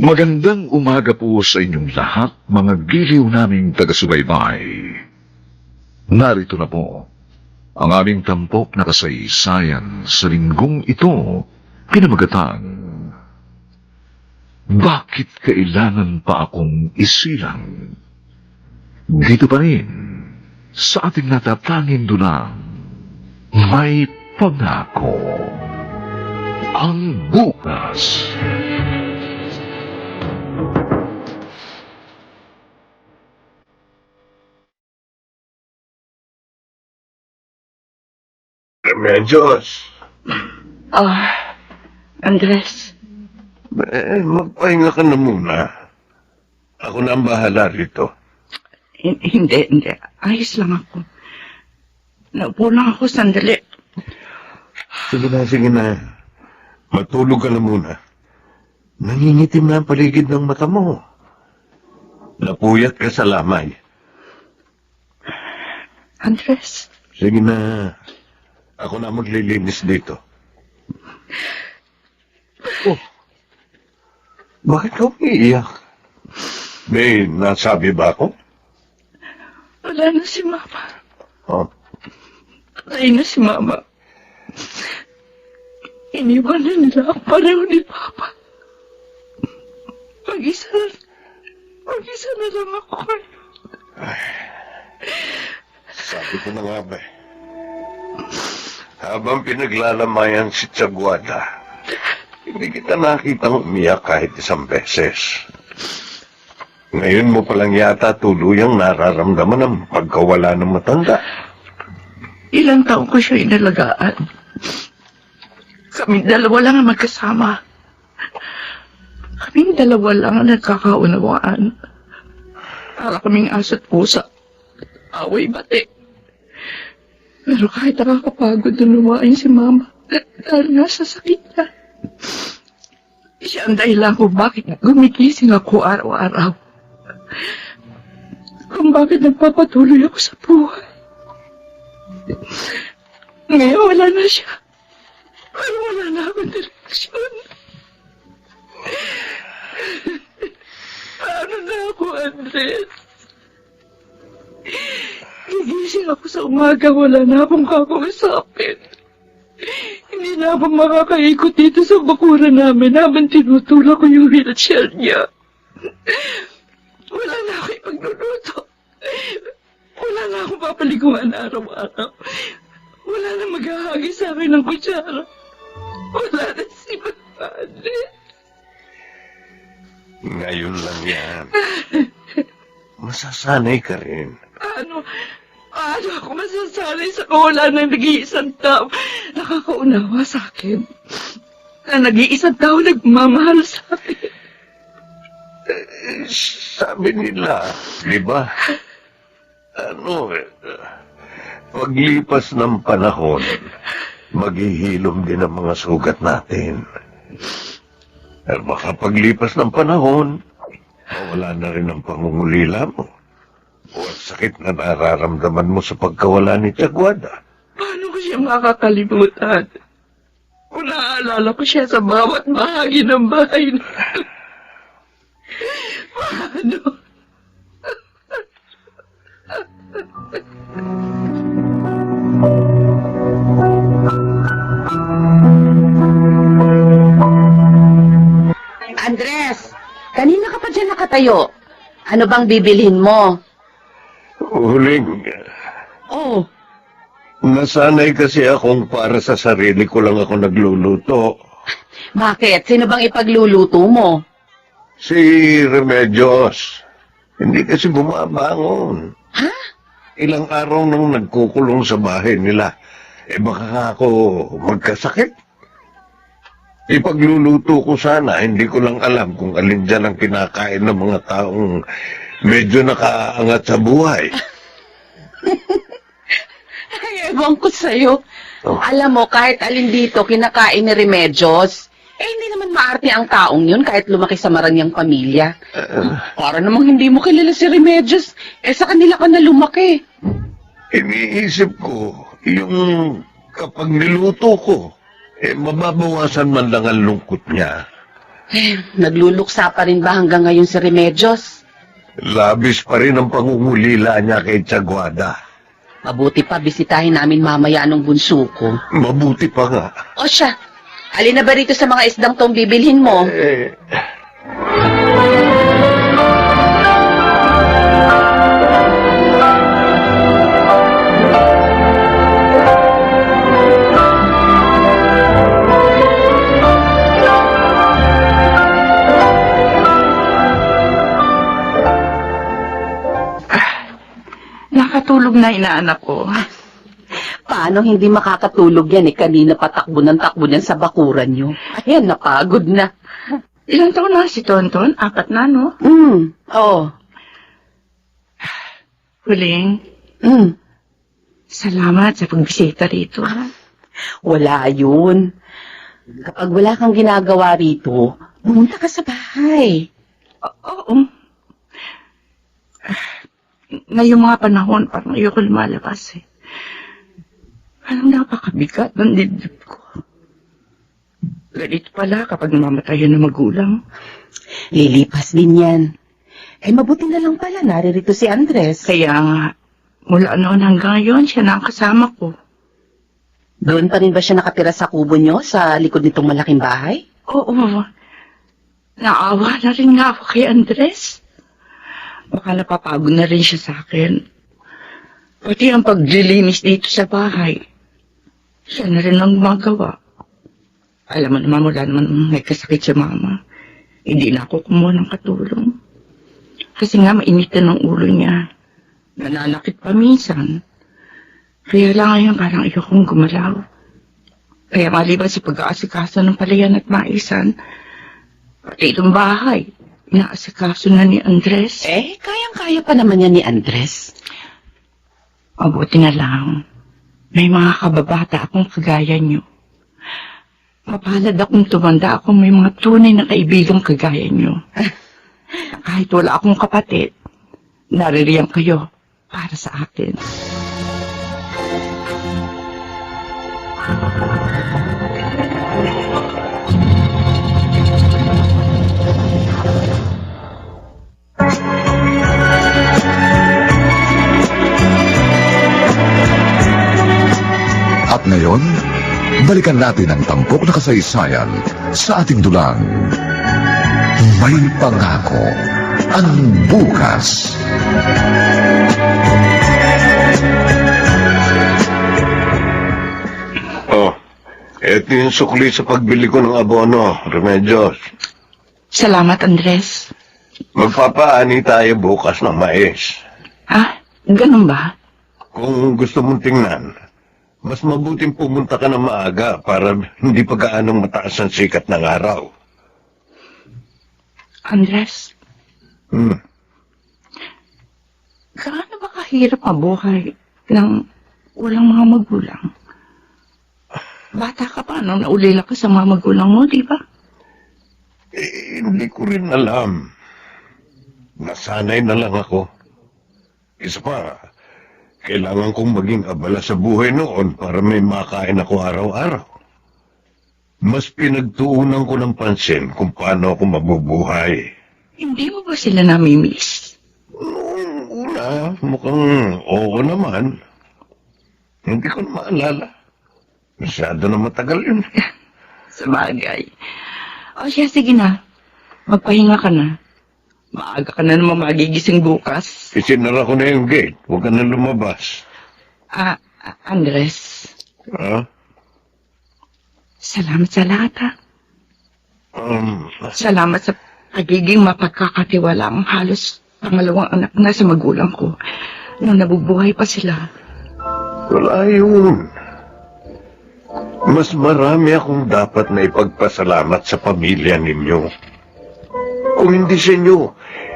Magandang umaga po sa inyong lahat, mga giliw naming taga-subaybay. Narito na po ang aming tampok na kasaysayan sa linggong ito, pinamagatang, Bakit kailangan pa akong isilang? Dito pa rin, sa ating natatanging dunang, may pangako. Ang bukas. Remedios. Andres, Magpahinga ka na muna. Ako na ang bahala rito. hindi. Ayos lang ako. Naupo lang ako sandali. Sige na. Matulog ka na muna. Nangingitim na ang paligid ng mata mo. Napuyat ka sa lamay. Andres, Sige na. Ako na maglilinis dito. Oh. Bakit ka umiiyak? May nasabi ba ako? wala na si Mama. Oh. Patay na si Mama. Iniwanan nila ang pareho ni Papa. Mag-isa na lang ako ngayon. Sabi ko na nga ba eh. Habang pinaglalamayan si Tiaguada, hindi kita nakitang umiyak kahit isang beses. Ngayon mo palang yata tuluyang nararamdaman ang pagkawala ng matanda. Ilang taon ko siya inalagaan. Kaming dalawa lang ang magkasama. Kaming dalawa lang ang nagkakaunawaan. Para kaming aso't pusa. Away bati. Pero kahit nakakapagod na lumain si Mama, dahil nga sa sakit niya. Siya ang dahilan kung bakit gumigising ako araw-araw. Kung bakit nagpapatuloy ako sa buhay. Ngayon wala na siya. Pero wala na akong direksyon. Paano na ako, Andres? Gigising ako sa umaga, wala na akong kakausapin. Hindi na ako makakaikot dito sa bakuran namin habang tinutulak ko yung wheelchair niya. Wala na ako ipagluluto. Wala na akong papaliguan araw-araw. Wala na maghahagi sa akin ng kutsara. Wala na si Padre. Ngayon lang yan. Masasanay ka rin. Paano ako masasanay sa kawalan ng nag-iisang tao nakakaunawa sa akin? Na nag-iisang tao nagmamahal sa akin. Sabi nila, di ba? Paglipas ng panahon, maghihilom din ang mga sugat natin. At baka paglipas ng panahon, mawala na rin ang pangungulila mo. O ang sakit na nararamdaman mo sa pagkawala ni Tiaguada. Paano ko siya makakalimutan? Kung naaalala ko siya sa bawat bahagi ng bahay na. Paano? Andres, kanina ka pa dyan nakatayo. Ano bang bibilhin mo? Huling, Oh, nasanay kasi akong para sa sarili ko lang ako nagluluto. bakit? Sino bang ipagluluto mo? Si Remedios, hindi kasi bumabangon. Ha? Ilang araw nang nagkukulong sa bahay nila. Baka nga ako magkasakit. Ipagluluto ko sana, hindi ko lang alam kung alin dyan ang kinakain ng mga taong medyo nakaangat sa buhay. Ay, ewan ko sa'yo. Oh. Alam mo, kahit alin dito kinakain ni Remedios, hindi naman maarte ang taong yun kahit lumaki sa maranyang pamilya. Para namang hindi mo kilala si Remedios, sa kanila ka na lumaki. Iniisip ko, yung kapag niluto ko, mababawasan man lang ang lungkot niya. Nagluluksa pa rin ba hanggang ngayon si Remedios? Labis pa rin ang pangungulila niya kay Tiaguada. Mabuti pa bisitahin namin mamaya anong bunso ko. Mabuti pa nga. O siya, alin na ba rito sa mga isdang tong bibilhin mo? Nakatulog na inaanak ko. Paano hindi makakatulog yan eh? Kanina patakbo ng takbo niyan sa bakuran nyo. Ayan, napagod na. Ilang taon na si Tonton? 4 na, no? Oo. Huling, salamat sa pagbisita rito. Wala yun. Kapag wala kang ginagawa rito, pumunta ka sa bahay. Oo. Ngayong mga panahon, parang ayoko lumalabas eh. Parang napakabigat ng dibdib ko. Ganito pala kapag namamatayan ng magulang. Lilipas din yan. Eh, mabuti na lang pala, naririto si Andres. Kaya nga, mula noon hanggang ngayon, siya na ang kasama ko. Doon pa rin ba siya nakatira sa kubo nyo, sa likod nitong malaking bahay? Oo. Naawa na rin nga ako kay Andres. Baka napapagod na rin siya sa akin. Pati ang paglilinis dito sa bahay. Siya na rin ang gumagawa. Alam mo naman, wala naman may kasakit si mama. Hindi na ako kumuha ng katulong. Kasi nga mainitan ng ulo niya. Nananakit pa minsan. Kaya lang ngayon parang ayokong gumalaw. Kaya maliban sa pag-aasikaso ng palayan at maisan, pati itong bahay, inaasikaso na ni Andres. Eh, kayang-kaya pa naman yan ni Andres. Mabuti na lang. May mga kababata akong kagaya niyo. Mapalad akong tumanda akong may mga tunay na kaibigang kagaya niyo. Kahit wala akong kapatid, naririyan kayo para sa akin. At ngayon, balikan natin ang tampok na kasaysayan sa ating dulang. May pangako ang bukas. Ito yung sukli sa pagbili ko ng abono, Remedios. Salamat, Andres. Magpapaani tayo bukas ng mais. Ah, ganun ba? Kung gusto mong tingnan, mas mabuting pumunta ka na maaga para hindi pa gaanong mataas ang sikat ng araw. Andres, gaano ba kahirap mabuhay ng walang mga magulang? Bata ka pa nung naulila ka sa mga magulang mo, di ba? Hindi ko rin alam. Nasanay na lang ako. Isa pa, kailangan kong maging abala sa buhay noon para may makain ako araw-araw. Mas pinagtuunan ko ng pansin kung paano ako mabubuhay. Hindi mo ba sila namimiss? Noong una, mukhang oo naman. Hindi ko na maalala. Masyado na matagal yun. Sa bagay. O siya, sige na. Magpahinga ka na. Maaga ka na naman magigising bukas. Isinara ko na yung gate. Huwag ka na lumabas. Andres, Ha? salamat sa lahat, ha? Salamat sa pagiging mapagkakatiwala ang halos pangalawang anak na sa magulang ko nung nabubuhay pa sila. Wala yun. Mas marami akong dapat na ipagpasalamat sa pamilya ninyo. Kung hindi sa inyo,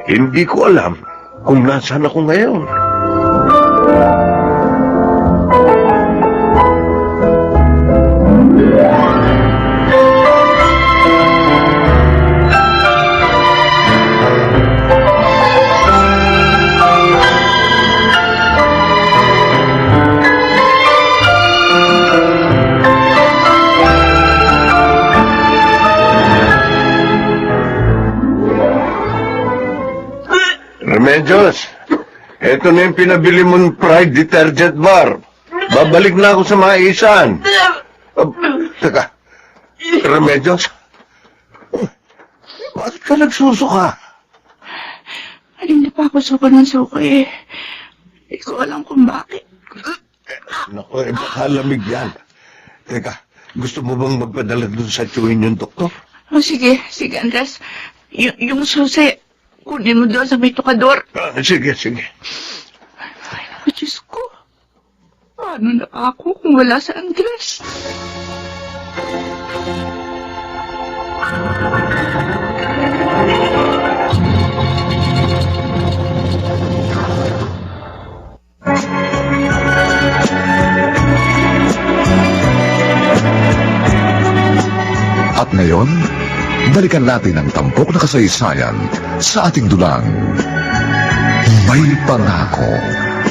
hindi ko alam kung nasaan ako ngayon. Remedios, eto na yung pinabili mong Pride detergent bar. Babalik na ako sa maisan. Teka, Remedios, bakit ka nagsusuka? Kanina pa ako suka ng suka eh. Hindi ko alam kung bakit. Naku, baka lamig yan. Teka, gusto mo bang magpadala dun sa tiyuhin yung doktor? Oh, sige, Andres. Yung susi, kunin mo doon sa may tukador. Sige, sige. Ay, naku, Diyos ko. Paano na ako kung wala sa Andres? At ngayon, balikan natin ang tampok na kasaysayan sa ating dulang. May pangako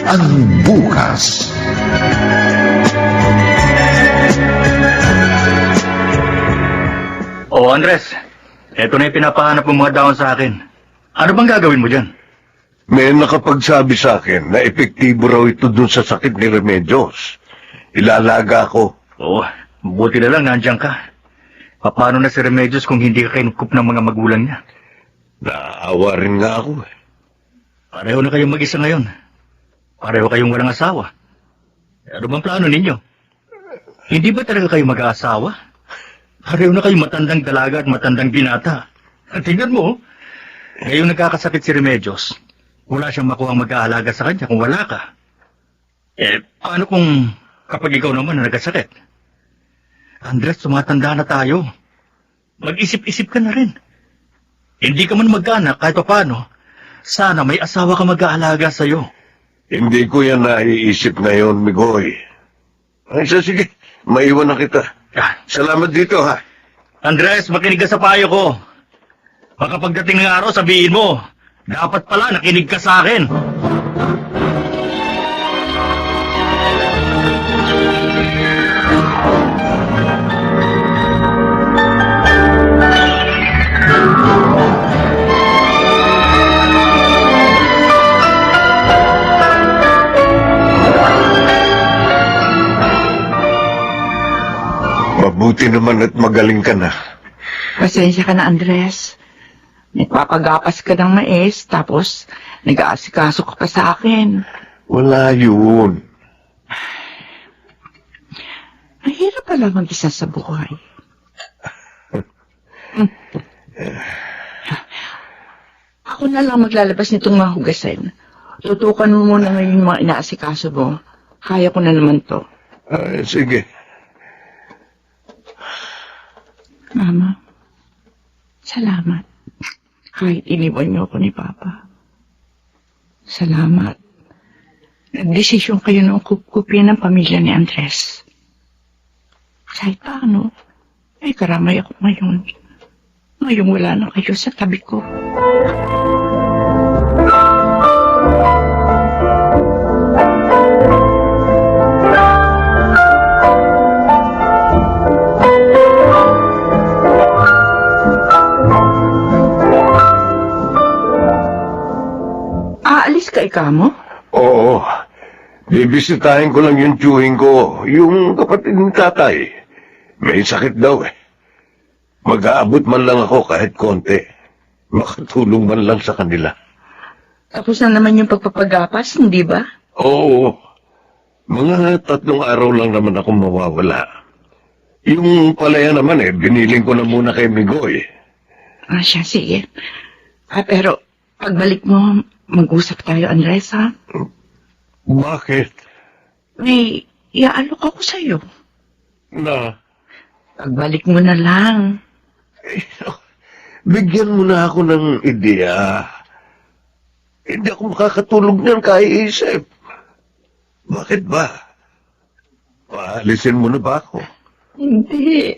ang bukas. Oh, Andres, eto na yung pinapahanap ng mga daon sa akin. Ano bang gagawin mo dyan? May nakapagsabi sa akin na epektibo raw ito dun sa sakit ni Remedios. Ilalaga ko. Oo, buti na lang nandiyan ka. Paano na si Remedios kung hindi ka kinukup ng mga magulang niya? Naawa rin nga ako eh. Pareho na kayong mag-isa ngayon. Pareho kayong walang asawa. Ano bang plano ninyo? Hindi ba talaga kayo mag-aasawa? Pareho na kayong matandang dalaga at matandang binata. At tingnan mo, ngayong nagkakasakit si Remedios, wala siyang makuhang mag-aalaga sa kanya kung wala ka. Paano kung kapag ikaw naman na nagkasakit? Andres, tumatanda na tayo. Mag-isip-isip ka na rin. Hindi ka man mag-anak kahit paano. Sana may asawa ka mag-aalaga sa'yo. Hindi ko yan naiisip ngayon, Migoy. Ay, sige, maiwan na kita. Salamat dito, ha? Andres, makinig ka sa payo ko. Baka pagdating ng araw, sabihin mo, dapat pala nakinig ka sa akin. Mabuti naman at magaling ka na. Pasensya ka na, Andres. Nagpapagapas ka ng mais, tapos nag-aasikaso ka pa sa akin. Wala yun. Mahirap pala mag-isa sa buhay. Ako na lang maglalabas nitong mga hugasin. Tutukan mo muna ngayon yung mga inaasikaso mo. Kaya ko na naman to. Sige. Mama, salamat. Kahit iniwan niyo ako ni Papa. Salamat. Nagdesisyon kayo ng kupkupin ng pamilya ni Andres. Kahit paano, ay karamay ako ngayon. Ngayong wala na kayo sa tabi ko. Aalis ka ikaw mo? Oo. Bibisitahin ko lang yung tiyuhin ko, yung kapatid ni tatay. May sakit daw eh. Mag-aabot man lang ako kahit konti. Makatulong man lang sa kanila. Tapos na naman yung pagpapagapas, hindi ba? Oo. Mga 3 araw lang naman ako mawawala. Yung palaya naman biniling ko na muna kay Migoy. Siya, sige. Pero, pagbalik mo, mag-usap tayo, Andres, ha? Bakit? May iaalok ako sa'yo. Na? Pagbalik mo na lang. Bigyan mo na ako ng ideya. Hindi ako makakatulog niyan kaiisip. Bakit ba? Paalisin mo na ba ako? Hindi.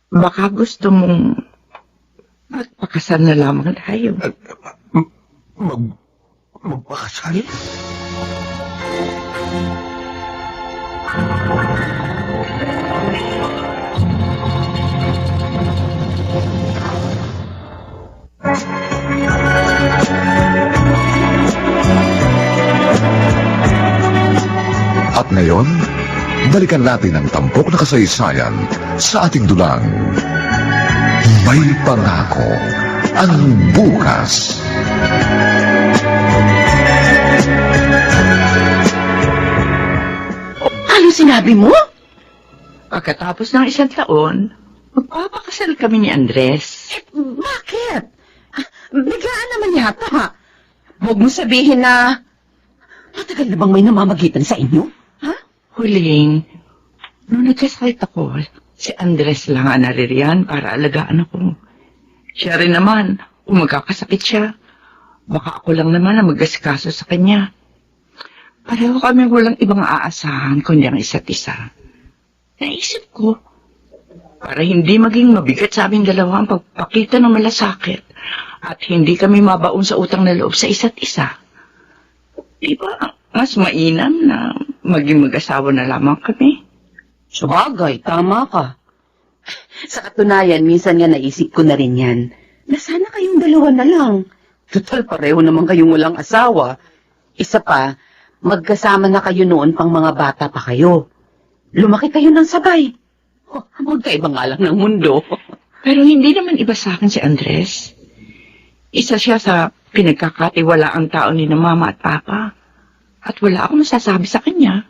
Baka gusto mong magpakasal na lamang tayo. Magpakasal? At ngayon, balikan natin ang tampok na kasaysayan sa ating dulang. May pangako ang bukas. Ano sinabi mo? Pagkatapos ng isang taon, magpapakasal kami ni Andres. Bakit? Biglaan naman yata. Huwag mo sabihin na matagal na bang may namamagitan sa inyo? Ha? Huling, nung nagkasakit ako, si Andres lang ang naririyan para alagaan ako. Siya rin naman, kung magkakasakit siya, baka ako lang naman ang mag-asikaso sa kanya. Pareho kami walang ibang aasahan kundi ang isa't isa. Naisip ko, para hindi maging mabigat sa aming dalawa ang pagpakita ng malasakit at hindi kami mabaon sa utang na loob sa isa't isa. Di ba, mas mainam na maging mag-asawa na lamang kami? Sabagay, tama ka. Sa katunayan, minsan nga naisip ko na rin yan, na sana kayong dalawa na lang. Total, pareho naman kayong walang asawa. Isa pa, magkasama na kayo noon pang mga bata pa kayo. Lumaki kayo ng sabay. Magkaiba nga lang ng mundo. Pero hindi naman iba sa akin si Andres. Isa siya sa pinagkakatiwalaang tao ni na mama at papa. At wala akong masasabi sa kanya.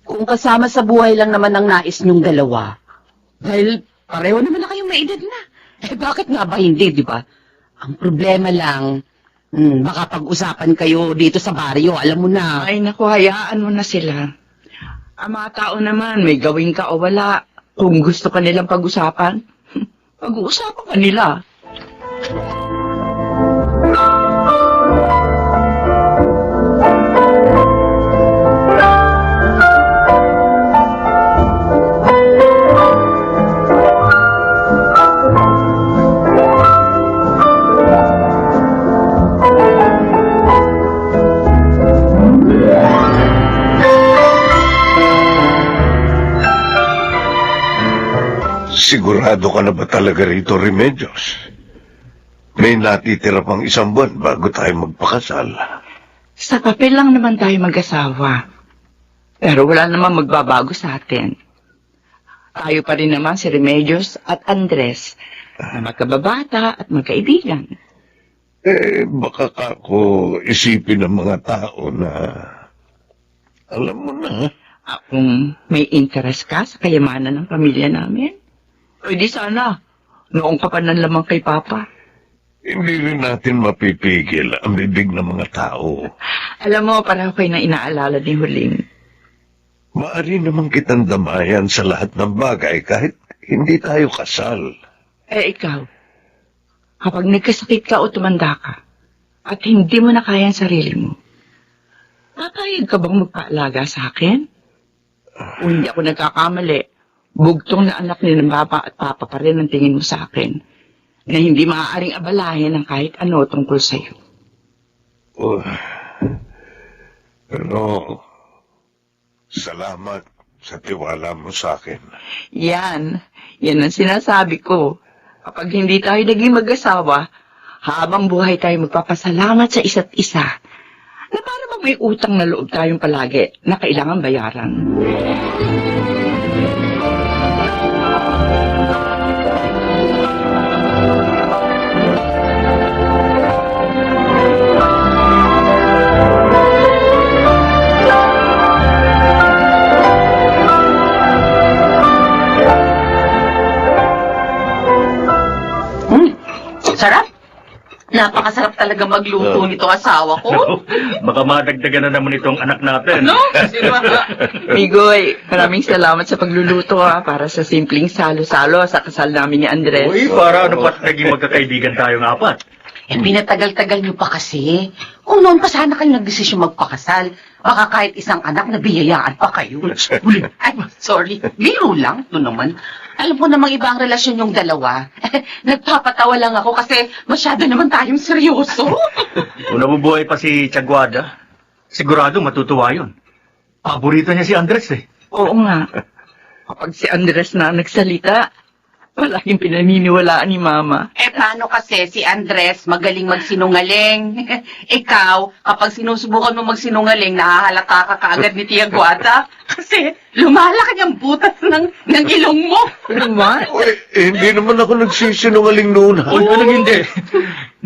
Kung kasama sa buhay lang naman ang nais niyong dalawa, dahil pareho naman na kayong may edad na. Bakit nga ba hindi, di ba? Ang problema lang, baka pag-usapan kayo dito sa baryo, alam mo na. Ay naku, hayaan mo na sila. Ang mga tao naman, may gawin ka o wala. Kung gusto ka nilang pag-usapan, pag-uusapan ka nila. Sigurado ka na ba talaga rito, Remedios? May natitira pang isang buwan bago tayo magpakasal. Sa papel lang naman tayo mag-asawa. Pero wala naman magbabago sa atin. Tayo pa rin naman si Remedios at Andres na magkababata at magkaibigan. Baka ako isipin ng mga tao na, alam mo na, Kung may interest ka sa kayamanan ng pamilya namin, pwede sana. Noong ka pa lamang kay Papa. hindi rin natin mapipigil ang bibig ng mga tao. Alam mo, parang kayo na inaalala ni Huling. Maari naman kitang damayan sa lahat ng bagay kahit hindi tayo kasal. Ikaw, kapag nagkasakit ka o tumanda ka, at hindi mo na kaya ang sarili mo, papayag ka bang magpaalaga sa akin? O hindi ako nagkakamali, bugtong na anak ni ng Papa at Papa pa rin ang tingin mo sa akin, na hindi maaaring abalahin ng kahit ano tungkol sa'yo. Pero, salamat sa tiwala mo sa akin. Yan ang sinasabi ko. Kapag hindi tayo naging mag-asawa, habang buhay tayo magpapasalamat sa isa't isa, na para bang may utang na loob tayong palagi na kailangan bayaran. Sarap? Napakasarap talaga magluto nito asawa ko. Baka madagdagan na naman itong anak natin. No? Sino ba? Migoy, maraming salamat sa pagluluto para sa simpleng salo-salo sa kasal namin ni Andres. Uy, para ano pa't naging magkakaibigan tayong apat? Pinatagal-tagal niyo pa kasi. Kung noon pa sana kayo nagdesisyon magpakasal, baka kahit isang anak na biyayaan pa kayo. Ay, sorry. Biro lang. Ito naman. Alam ko namang iba ang relasyon yung dalawa. Nagpapatawa lang ako kasi masyado naman tayong seryoso. Kung nabubuhay pa si Tiaguada, sigurado matutuwa yun. Paborito niya si Andres eh. Oo nga. Kapag si Andres na nagsalita, Palaging pinaniniwalaan ni Mama. Eh, paano kasi si Andres magaling magsinungaling? Ikaw, kapag sinusubukan mo magsinungaling, nahahalata ka kaagad ni Tia Guata. Kasi lumalaki ang butas ng ilong mo. Naman? Hindi naman ako nagsisinungaling noon, ha? Uy, anong hindi?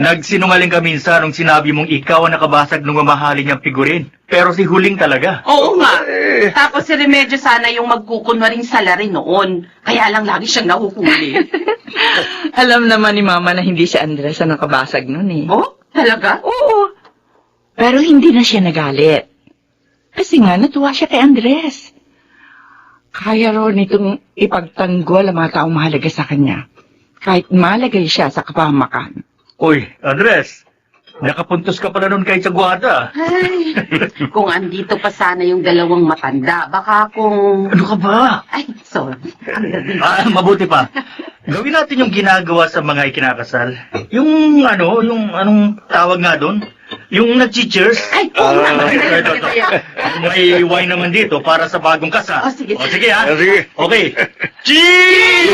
Nagsinungaling ka minsan nung sinabi mong ikaw ang nakabasag ng mamahalin niyang figurin. Pero si Huling talaga. Oo nga. Tapos si Remedyo sana yung magkukunwaring salary noon. Kaya lang lagi siyang nahuhuli. Alam naman ni Mama na hindi si Andres ang nakabasag nun eh. Oh? Talaga? Oo. Pero hindi na siya nagalit. Kasi nga, natuwa siya kay Andres. Kaya raw nitong ipagtanggol ang mga taong mahalaga sa kanya. Kahit malagay siya sa kapahamakan. Uy, Andres, nakapuntos ka pala nun kahit sa gwada. Ay, kung andito pa sana yung dalawang matanda, baka kung... Ano ka ba? Ay, sorry. Mabuti pa. Gawin natin yung ginagawa sa mga ikinakasal. Yung anong tawag nga doon? Yung nag-cheers. Ay, oo nga. Ito. May wine naman dito para sa bagong kasal. Oh, sige. Sige ha. Sige. Okay. Cheers!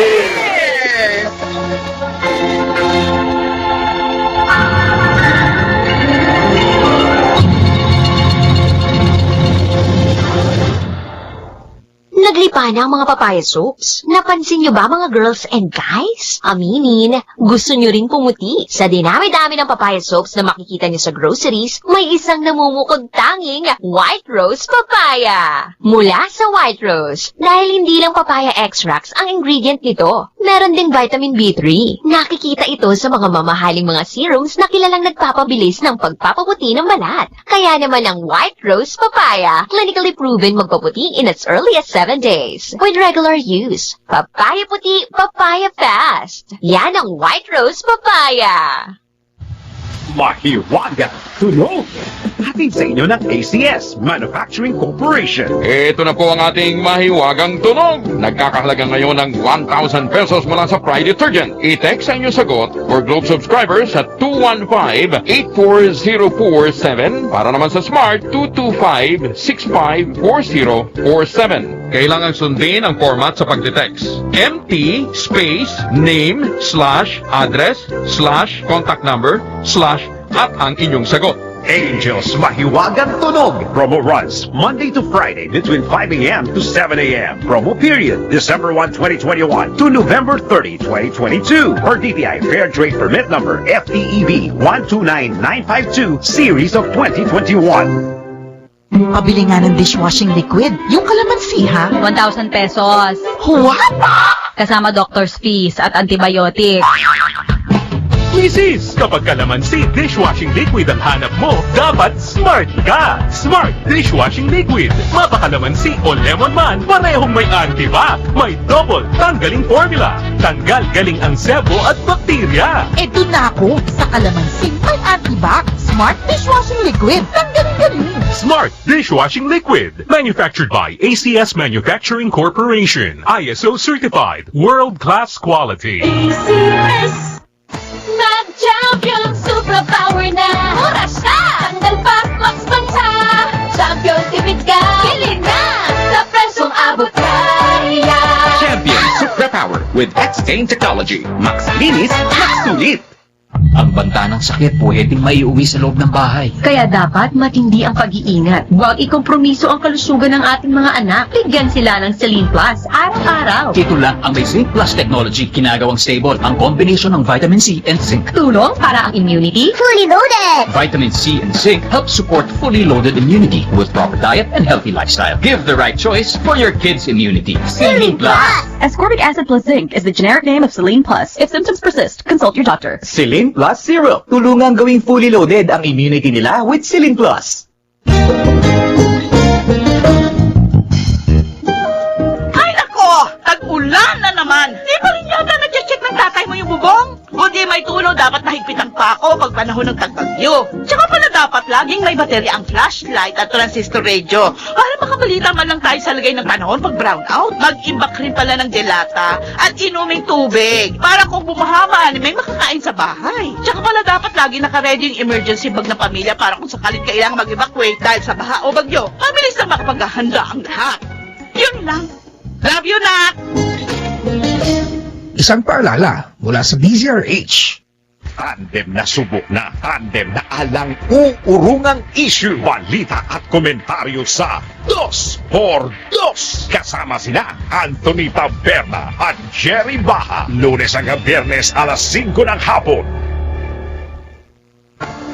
Naglipa na ang mga papaya soaps. Napansin niyo ba mga girls and guys? Aminin, gusto niyo rin pumuti. Sa dinami-dami ng papaya soaps na makikita niyo sa groceries, may isang namumukod tanging White Rose Papaya. Mula sa White Rose, dahil hindi lang papaya extracts ang ingredient nito, meron ding vitamin B3. Nakikita ito sa mga mamahaling mga serums na kilalang nagpapabilis ng pagpapaputi ng balat. Kaya naman ang White Rose Papaya, clinically proven magpaputi in as early as 7 days. With regular use, papaya puti, papaya fast. Yan ang White Rose Papaya. Mahiwaga Tunog! Hatid sa inyo ng ACS Manufacturing Corporation. Ito na po ang ating mahiwagang tunog. Nagkakahalaga ngayon ng 1,000 pesos mula sa Pride Detergent. I-text sa inyong sagot for Globe subscribers at 215-84047 para naman sa Smart 225-654047. Kailangan sundin ang format sa pagde-text. MT space name /address /contact number at ang inyong sagot. Angels Mahiwagang Tunog. Promo runs Monday to Friday between 5 a.m. to 7 a.m. Promo period December 1, 2021 to November 30, 2022. For DTI Fair Trade Permit Number FTEB 129952 Series of 2021. Pabili nga ng dishwashing liquid. Yung kalamansi, ha? 1,000 pesos. What? Kasama doctor's fees at antibiotic. Mrs. Kapag kalamansi dishwashing liquid ang hanap mo, dapat smart ka! Smart dishwashing liquid. Mapakalamansi o lemon man, parehong may antibac. May double tanggaling formula. Tanggal galing ang sebo at bakterya. Eto na ako sa kalamansi. May antibac. Smart dishwashing liquid. Tanggalin-galing. Smart dishwashing liquid. Manufactured by ACS Manufacturing Corporation. ISO certified. World-class quality. Mag-champion superpower na! Oras na! Tanggal pa, Max Bansa! Champion tipid ka! Kilid na! Sa presong abot kaya! Champion Superpower with X-Gain Technology. Max linis, max sulit. Ang banta ng sakit pwedeng maiuwi sa loob ng bahay. Kaya dapat matindi ang pag-iingat. Huwag ikompromiso ang kalusugan ng ating mga anak. Bigyan sila ng Celine Plus araw-araw. Ito lang ang may Zinc Plus technology ginagawang stable. Ang combination ng vitamin C and zinc. Tulong para ang immunity. Fully loaded! Vitamin C and zinc help support fully loaded immunity with proper diet and healthy lifestyle. Give the right choice for your kids' immunity. Celine Plus! Ascorbic acid plus zinc is the generic name of Celine Plus. If symptoms persist, consult your doctor. Celine Plus Zero. Tulungang gawing fully loaded ang immunity nila with Celine Plus. Ay nako! Tag-ulan na naman! Di ba rin yata nag-check ng tatay mo yung bubong? O di may tulo dapat mahigpitan pa ako pag panahon ng tagbagyo. Tsaka pala dapat laging may baterya ang flashlight at transistor radio para makabalita man lang tayo sa lagay ng panahon pag brownout. Mag-imbak rin pala ng delata at inuming tubig para kung bumahaman may makakain sa bahay. Tsaka pala dapat lagi naka-ready yung emergency bag ng pamilya para kung sakalit kailangang mag-evacuate dahil sa baha o bagyo. Mabilis na makapaghahanda ang lahat. Yun lang. Love you, Nat! Isang paalala mula sa DZRH. Tandem na subok na, tandem na alang uurungang issue, balita at komentaryo sa 2x2. Kasama sina Anthony Taberna at Jerry Baha. Lunes hanggang Biyernes alas 5 ng hapon.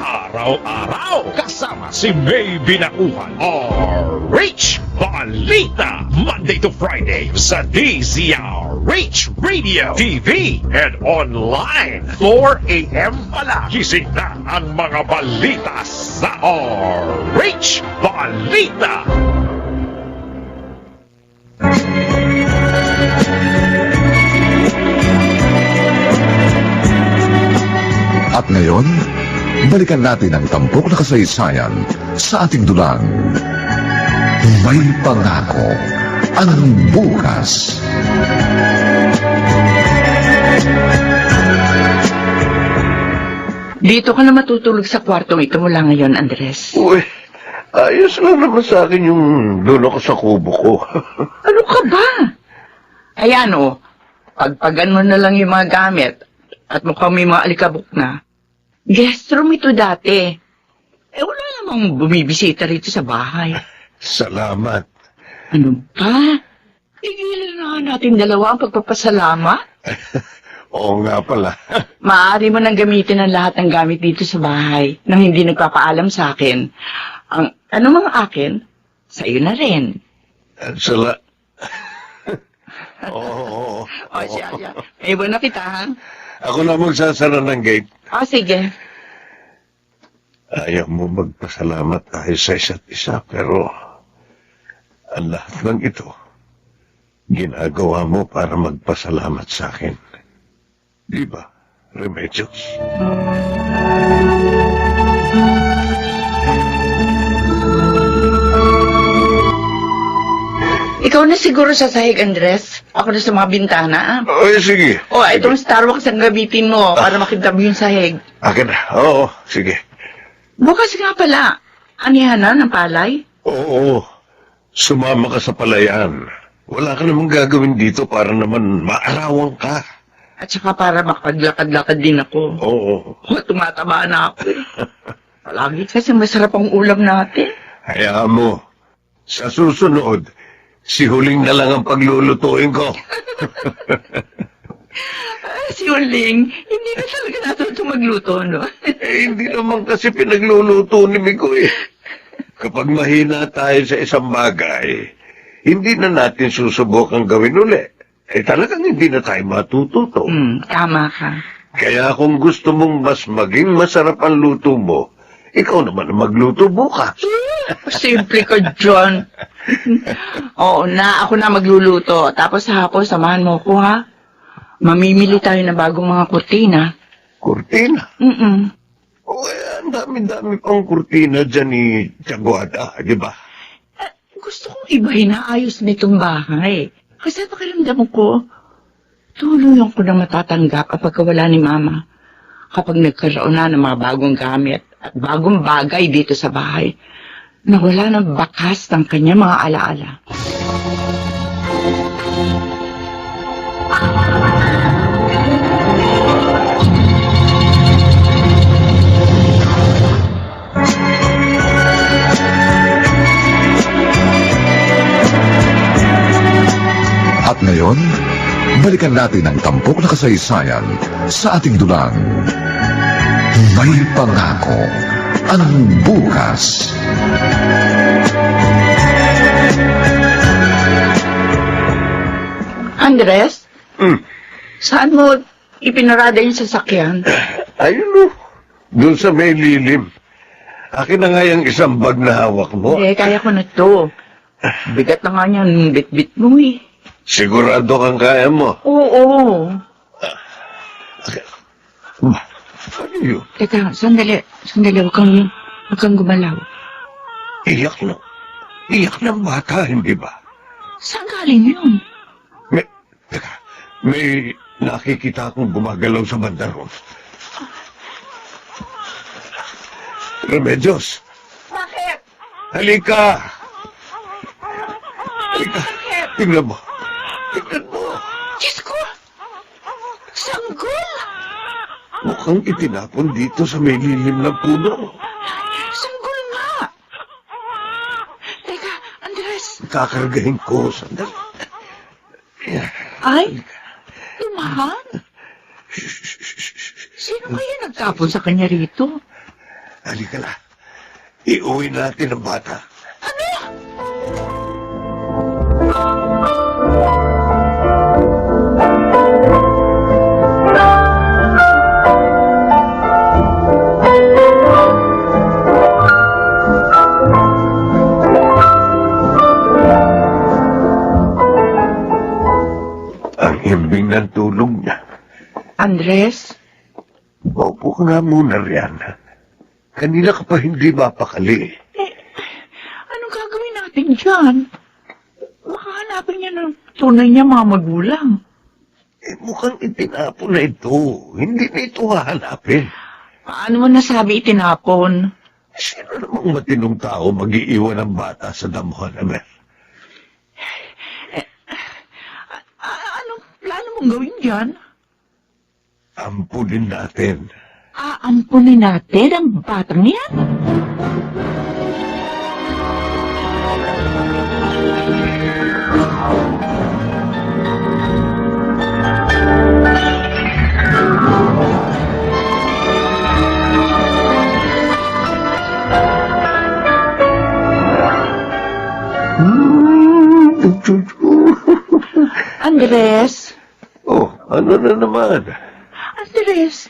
Araw-araw kasama si May Binakuhan. RH Balita. Monday to Friday sa DZRH Radio, TV, and online. 4 a.m. pala. Gising na ang mga balita sa RH Balita. At ngayon, balikan natin ang tampok na kasaysayan sa ating dulang. May pangako ang bukas. Dito ka na matutulog sa kwartong ito mula ngayon, Andres. Uy, ayos lang naman sa akin yung doon ako sa kubo ko. Ano ka ba? Ayan o, pagpagan mo na lang yung mga gamit at mukhang may mga alikabok na. Guest room ito dati. Wala namang bumibisita rito sa bahay. Salamat. Ano ba? Igilan na nga natin dalawa ang pagpapasalamat. Oo nga pala. Maaari mo nang gamitin ang lahat ng gamit dito sa bahay nang hindi nagpapaalam sa akin. Ang ano mga akin, sa iyo na rin. Oo. O siya. May iba na kita, ha? Ako na magsasara ng gate. O sige. Ayaw mo magpasalamat tayo sa isa't isa, pero ang lahat ng ito, ginagawa mo para magpasalamat sa akin. Di ba, Remedios? Ikaw na siguro sa sahig, Andres. Ako na sa mga bintana. Ay, sige. O, itong Starbucks ang gamitin mo para makita mo yung sahig. Akin na. Oo, sige. Bukas nga pala, anihan na ng palay. Oo, sumama ka sa palayan. Wala ka namang gagawin dito para naman maarawan ka. At saka para makapaglakad-lakad din ako. Oo. Tumataba na ako eh. Palagi kasi masarap ang ulam natin. Hayaan mo. Sa susunod, si Huling na lang ang paglulutuin ko. Si Uling, hindi na talaga natuto magluto, no? Hindi naman kasi pinagluluto ni Miko eh. Kapag mahina tayo sa isang bagay, hindi na natin susubukang gawin uli. Talagang hindi na tayo matututo. Tama ka. Kaya kung gusto mong mas maging masarap ang luto mo, ikaw naman ang magluto bukas. Simple ka, John. Oo na, ako na magluluto. Tapos sa hapon, samahan mo ko, ha? Mamimili tayo ng bagong mga kurtina. Kurtina? Ang dami-dami pang kurtina dyan ni Tiaguada, di ba? Gusto kong ibahin na ayos nitong bahay. Kasi pakiramdam ko, tulungan ko na matatanggap kapag wala ni Mama. Kapag nagkaroon na ng mga bagong gamit at bagong bagay dito sa bahay, na wala ng bakas ng kanya mga alaala. At ngayon, balikan natin ang tampok na kasaysayan sa ating dulang. May pangako ang bukas. Andres? Saan mo ipinarada yung sasakyan? Ayun o, doon sa may lilim. Akin na nga yung isang bag na hawak mo. Kaya ko na to. Bigat na nga niyan, bit-bit mo eh. Sigurado kang kaya mo. Oo. Ano yun? Teka, sandali, huwag kang gumalaw. Iyak ng bata, hindi ba? Saan galing yun? May nakikita akong gumagalaw sa bandaron. Remedios! Bakit? Halika! Tingnan mo. Diyos ko! Sanggol! Mukhang itinapon dito sa may lilim ng puno. Sanggol nga! Teka, Andres. Kakargahin ko. Sandali. Ay, lumahan. Sino kaya nagtapon sa kanya rito? Halika na. Iuwi natin ang bata. Ang himbing ng tulog niya. Andres? Maupo ka nga muna riyan. Kanina ka pa hindi mapakali. Anong gagawin natin dyan? Baka hanapin niya ng tunay niya mga magulang. Mukhang itinapon na ito. Hindi na ito hahanapin. Paano mo nasabi itinapon? Sino namang matinong tao mag-iiwan ng bata sa damuhan, Amer? Anong plano mong gawin dyan? Ampunin natin. Aampunin natin ang batang yan? Andres? Oh, ano na naman? Andres,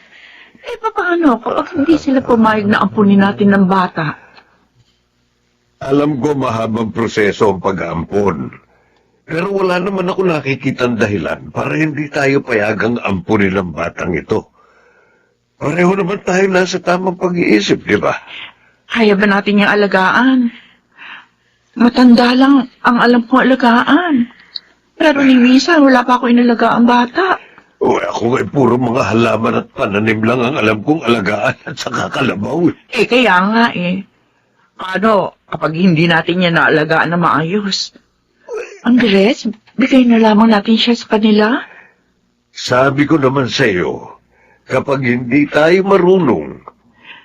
paano kung hindi sila pumayag na ampunin natin ng bata? Alam ko mahabang proseso ang pag-aampon. Pero wala naman ako nakikitang dahilan para hindi tayo payagang ampunin ang batang ito. Pareho naman tayo nasa tamang pag-iisip, di ba? Kaya ba natin yung alagaan? Matanda lang ang alam kong alagaan. Pero ni Misa, wala pa ako inalaga ang bata. O ako ay puro mga halaman at pananim lang ang alam kong alagaan at saka kalabaw. Kaya nga Paano kapag hindi natin yan naalagaan na maayos? Andres, bigay na lamang natin siya sa kanila. Sabi ko naman sa iyo, kapag hindi tayo marunong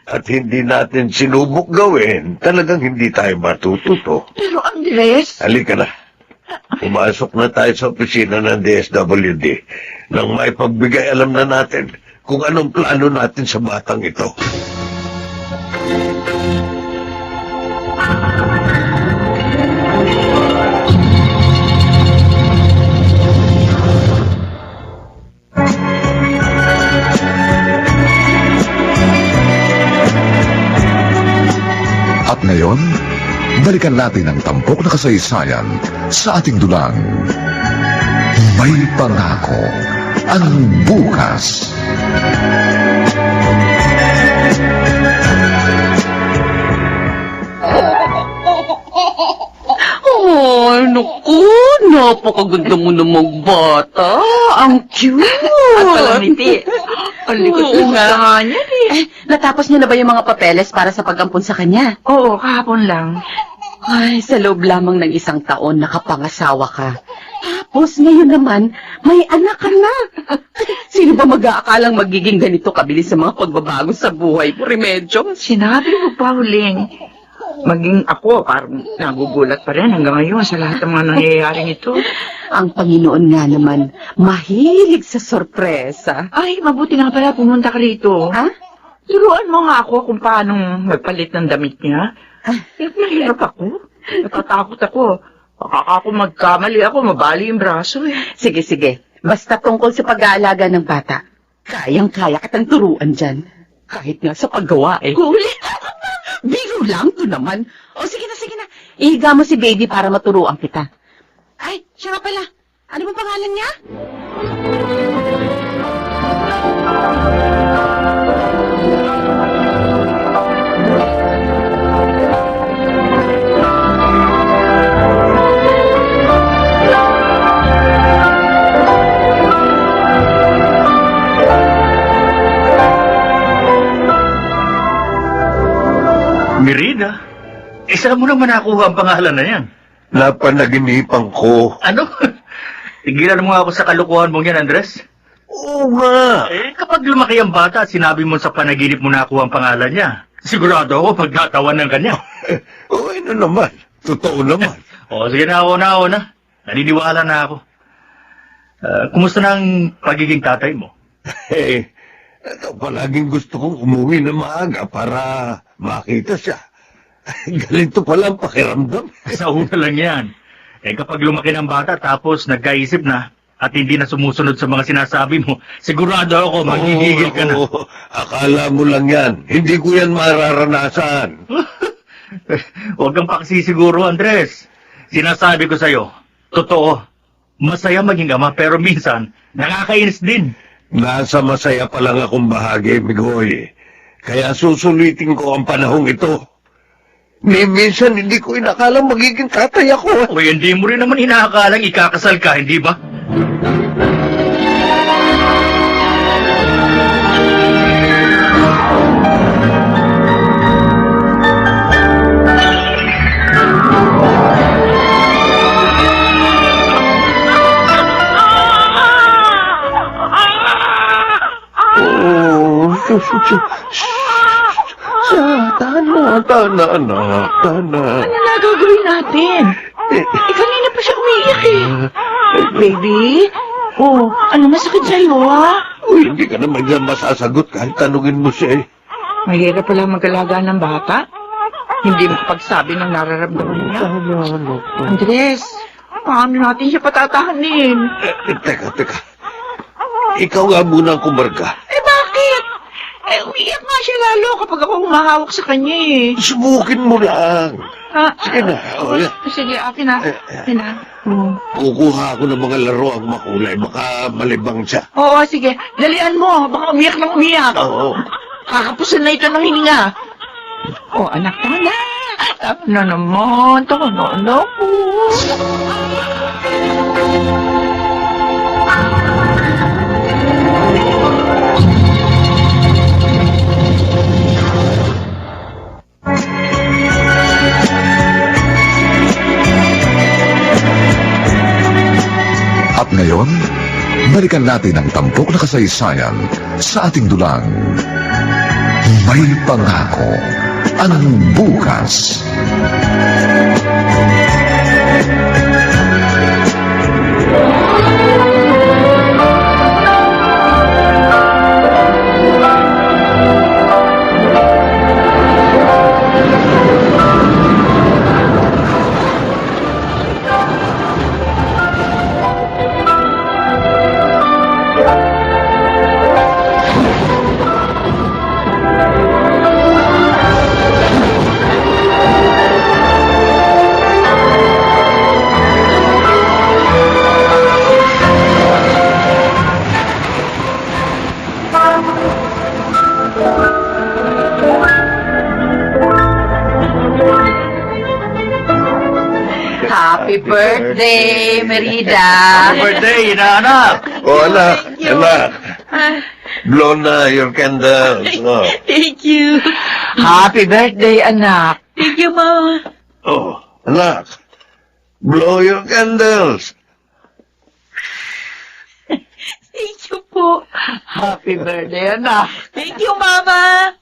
at hindi natin sinubok gawin, talagang hindi tayo matututo. Pero Andres... Halika na. Pumasok na tayo sa opisina ng DSWD nang may pagbigay alam na natin kung anong plano natin sa batang ito. At ngayon, balikan natin ang tampok na kasaysayan sa ating dulang. May pangako ang bukas. Oh, naku, napakaganda mo namang bata. Ang cute. At palamiti. Ang likot Oo na nga niya Natapos niyo na ba yung mga papeles para sa pag-ampon sa kanya? Oo, kahapon lang. Ay, sa loob lamang ng 1 taon, nakapangasawa ka. Tapos ngayon naman, may anak ka na. Sino ba mag-aakalang magiging ganito kabilis sa mga pagbabago sa buhay mo, Remedyo? Sinabi mo pa huling. Maging ako, parang nagugulat pa rin hanggang ngayon sa lahat ng mga nangyayaring ito. Ang Panginoon nga naman, mahilig sa sorpresa. Ay, mabuti nga pala pumunta ka rito. Ha? Turuan mo nga ako kung paano magpalit ng damit niya. Nahirap ako. Natatakot ako. Baka ako magkamali ako, mabali yung braso Sige, sige. Basta tungkol sa pag-aalaga ng bata. Kayang-kaya kitang turuan dyan. Kahit nga sa paggawa Huli! Biro lang to naman. O sige na, sige na. Ihiga mo si baby para maturuan kita. Ay, siya nga pala. Ano ba pangalan niya? Mirida? Saan mo naman nakuha ang pangalan na yan? Napanaginipan ko. Ano? Tigilan mo nga ako sa kalukuhan mong yan, Andres. Oo nga. Kapag lumaki ang bata at sinabi mo sa panaginip mo nakuha ang pangalan niya, sigurado ako pagkatawan ng kanya. Oo, ano naman. Totoo naman. Sige na, ako na. Naniniwala na ako. Kumusta na ang pagiging tatay mo? Palaging gusto kong umuwi na maaga para makita siya. Ganito pala ang pakiramdam. Sa una lang yan. Kapag lumaki ng bata tapos nagkaisip na at hindi na sumusunod sa mga sinasabi mo, sigurado ako magigigil ka na. Akala mo lang yan. Hindi ko yan mararanasan. Huwag kang paksisiguro, Andres. Sinasabi ko sa'yo, totoo, masaya maging ama pero minsan nakakainis din. Nasa masaya pa lang akong bahagi, Migoy. Kaya susulitin ko ang panahong ito. Minsan hindi ko inakalang magiging tatay ako. Hindi mo rin naman inaakalang ikakasal ka, hindi ba? Tana, anak, tana. Ano na gagawin natin? Kanina pa siya umiiyak Baby? Ano masakit sa'yo, Uy, hindi ka naman yan masasagot kahit tanungin mo siya. Mahirap pala mag-alaga ng bata. Hindi makapagsabi ng nararamdaman niya. Andres, paano natin siya patatahanin? Teka. Ikaw nga muna ang kumarga. Bakit? Umiiyak nga siya lalo kapag ako humahawak sa kanya Subukin mo lang. Sige na. Sige, akin na. Kukuha ako ng mga laro ang makulay. Baka malibang siya. Oo, sige. Dalian mo. Baka umiyak ng umiyak. Oo. Kakapusan na ito ng hininga. Anak ko na. Ano naman? Ano po? At ngayon, balikan natin ang tampok na kasaysayan sa ating dulang. May pangako ang bukas. Happy birthday, Merida! Happy birthday, inaanak! Anak. Blow na your candles. Thank you. Happy birthday, anak. Thank you, Mama. Anak. Blow your candles. Thank you po. Happy birthday, anak. Thank you, Mama.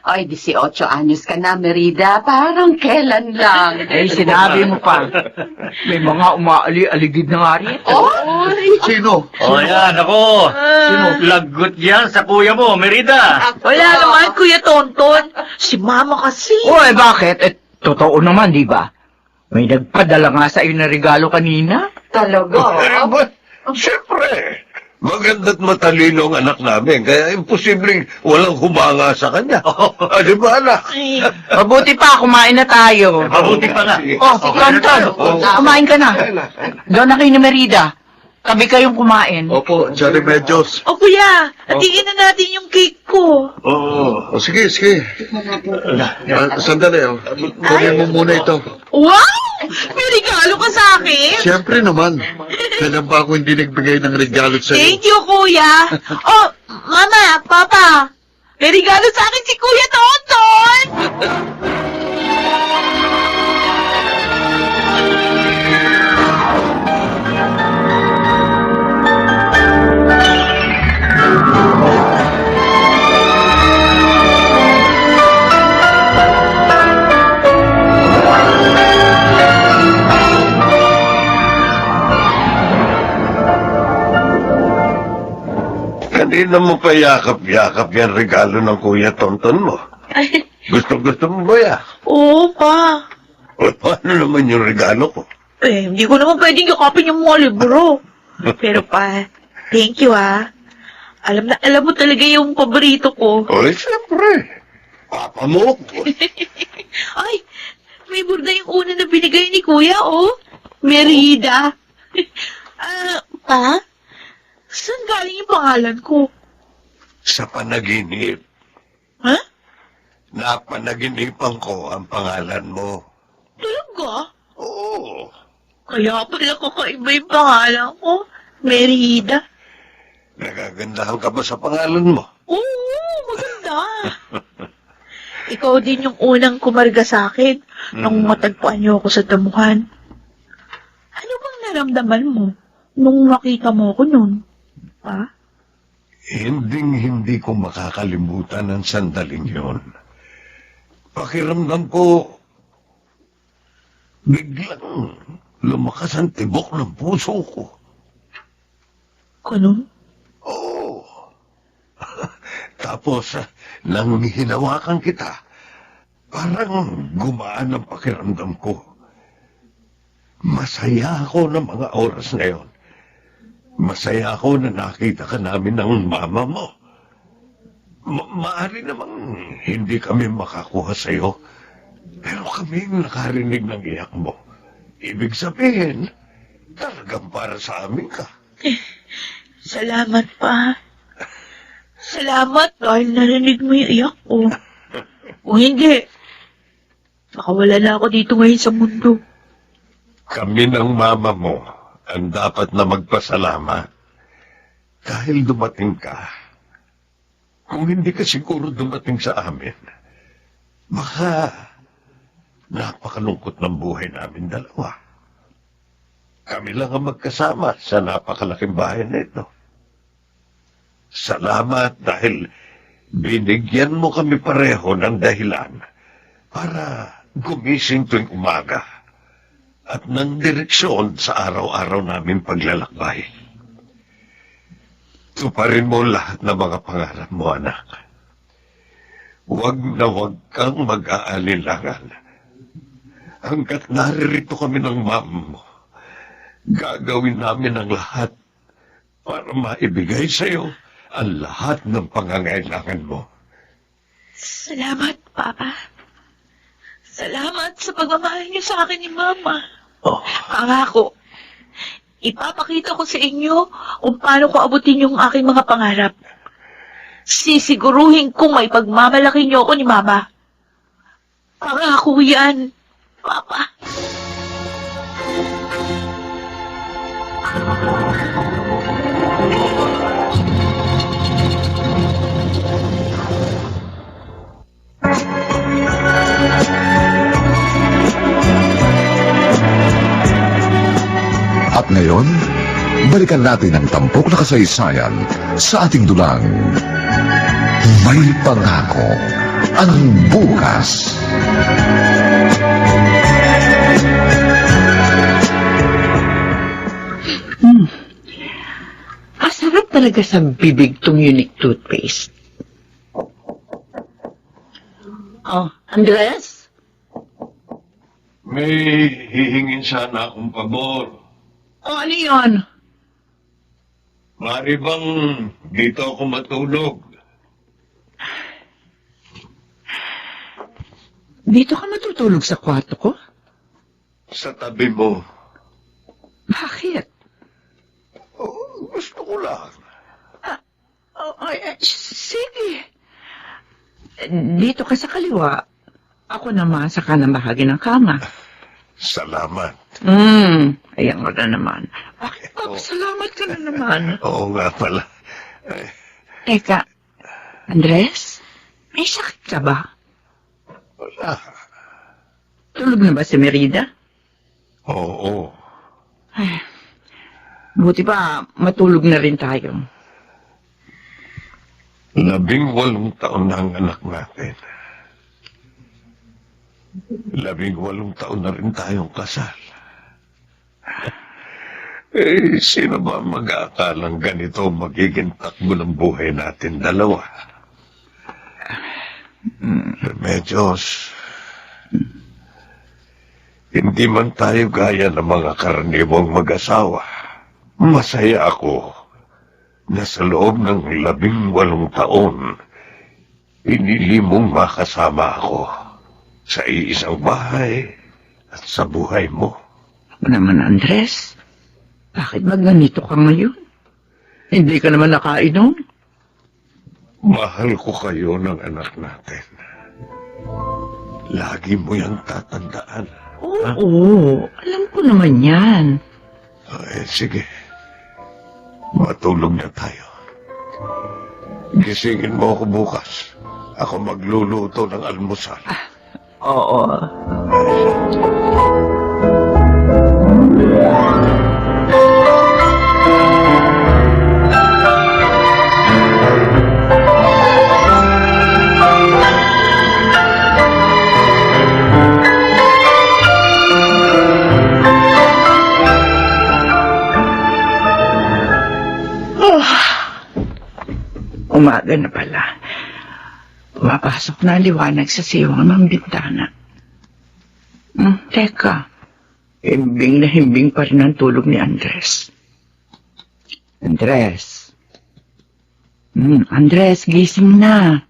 Ay, 18 anyos ka na, Merida. Parang kailan lang. Sinabi mo pa. May mga umaali-aligid na nga rin. Sino? Yan, ako. Sino? Lagot yan sa kuya mo, Merida. Wala naman, Kuya Tonton. Si Mama kasi. Bakit? Totoo naman, di ba? May nagpadala nga sa iyo na regalo kanina. Talaga? Siyempre. Maganda't matalino ang anak namin, kaya imposibleng walang humanga sa kanya. Di ba, anak? Mabuti pa, kumain na tayo. Mabuti pa nga. Tonton, kumain ka na. Doon na kayo ni Merida. Tabi kayong kumain. Opo, Johnny Medjos. Kuya, hatiin na natin yung cake ko. Sige. Sandali, kunin mo muna ito. Wow! May regalo ka sa akin? Siyempre naman. Kailan ba ako hindi nagbigay ng regalo sa iyo? Thank you, Kuya. Mama, Papa, may regalo sa akin si Kuya Tonton. Hindi na mo pa yakap-yakap yan regalo ng Kuya Tonton mo. Gusto mo ba yan? Oo, pa. O paano naman yung regalo ko? Hindi ko naman pwedeng yakapin yung mga libro. Pero pa, thank you alam mo talaga yung paborito ko. Siyempre. Papa mo ko. Ay, may burda yung una na binigay ni Kuya, Merida. Pa? Saan galing yung pangalan ko? Sa panaginip. Ha? Napanaginipan ko ang pangalan mo. Talaga? Oo. Kaya pala kakaiba yung pangalan ko. Merida. Nagagandahan ka ba sa pangalan mo? Oo, maganda. Ikaw din yung unang kumarga sa akin nung matagpuan niyo ako sa damuhan. Ano bang naramdaman mo nung nakita mo ko nun? Pa? Hindi ko makakalimutan ang sandaling yon. Pakiramdam ko, biglang lumakas ang tibok ng puso ko. Ganun? Oo. Tapos, nang hinawakan kita, parang gumaan ang pakiramdam ko. Masaya ako ng mga oras na yon. Masaya ako na nakita ka namin ng mama mo. Maari namang hindi kami makakuha sa'yo, pero kaming nakarinig ng iyak mo. Ibig sabihin, talagang para sa amin ka. Salamat, pa. Salamat dahil narinig mo yung iyak ko. Kung hindi, baka wala na ako dito ngayon sa mundo. Kami ng mama mo ang dapat na magpasalamat dahil dumating ka. Kung hindi ka siguro dumating sa amin, baka napakalungkot ng buhay namin dalawa. Kami lang ang magkasama sa napakalaking bahay na ito. Salamat dahil binigyan mo kami pareho ng dahilan para gumising tuwing umaga at ng direksyon sa araw-araw namin paglalakbay. Tuparin mo lahat ng mga pangarap mo, anak. Huwag na huwag kang mag-aalinlangan. Hanggat naririto kami ng mama mo, gagawin namin ang lahat para maibigay sa'yo ang lahat ng pangangailangan mo. Salamat, Papa. Salamat sa pagmamahal niyo sa akin ni Mama. Pangako, ipapakita ko sa inyo kung paano ko abutin yung aking mga pangarap. Sisiguruhin kong may pagmamalaki niyo ako ni Mama. Pangako yan, Papa. At ngayon, balikan natin ang tampok na kasaysayan sa ating dulang. May pangako ang bukas. Masarap talaga sa bibig tong unique toothpaste. Oh, Andres? May hihingin sana akong pabor. Oh, ano yun? Mari bang dito ako matulog? Dito ka matutulog sa kwarto ko? Sa tabi mo. Bakit? Gusto ko lang. Sige. Dito ka sa kaliwa. Ako naman sa kanang bahagi ng kama. Salamat. Ayan ko na naman. Bakit salamat ka na naman? Oo nga pala. Teka, Andres, may sakit ka ba? Wala. Tulog na ba si Merida? Oo. Ay, buti pa matulog na rin tayo. 18 taon na ang anak natin. 18 taon na rin tayong kasal. Sino ba mag-aakalang ganito magiging takbo ng buhay natin dalawa? Remedios, hindi man tayo gaya ng mga karaniwang mag-asawa. Masaya ako na sa loob ng 18 taon, pinili mong makasama ako sa iisang bahay at sa buhay mo. Ako naman, Andres. Bakit ba ganito ka ngayon? Hindi ka naman nakainom? Mahal ko kayo ng anak natin. Lagi mo yung tatandaan. Oo, alam ko naman yan. Sige. Matulog na tayo. Gisingin mo ako bukas. Ako magluluto ng almusal. Oo. Umaga na pala. Pumapasok na ang liwanag sa siwang ng bintana. Teka. Himbing na himbing pa rin ang tulog ni Andres. Andres. Andres, gising na.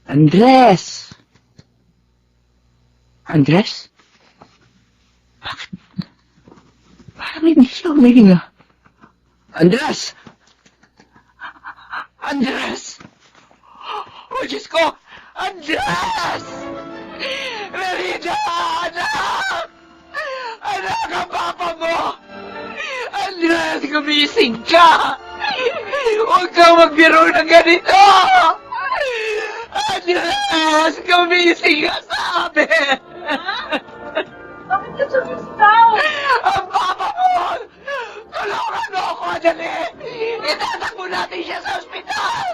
Andres. Andres? Bakit? Parang hindi siya humihinga. Andres! Andres! Oh, Diyos ko! Andres! Merida! Anak! Anak ang papa mo! Andres, gumising ka! Huwag kang magbiro ng ganito! Andres, gumising ka, sabi! Bakit ka sumisigaw? Ang papa mo! Tulungan mo ako, dali! Itatakbo natin siya sa ospital!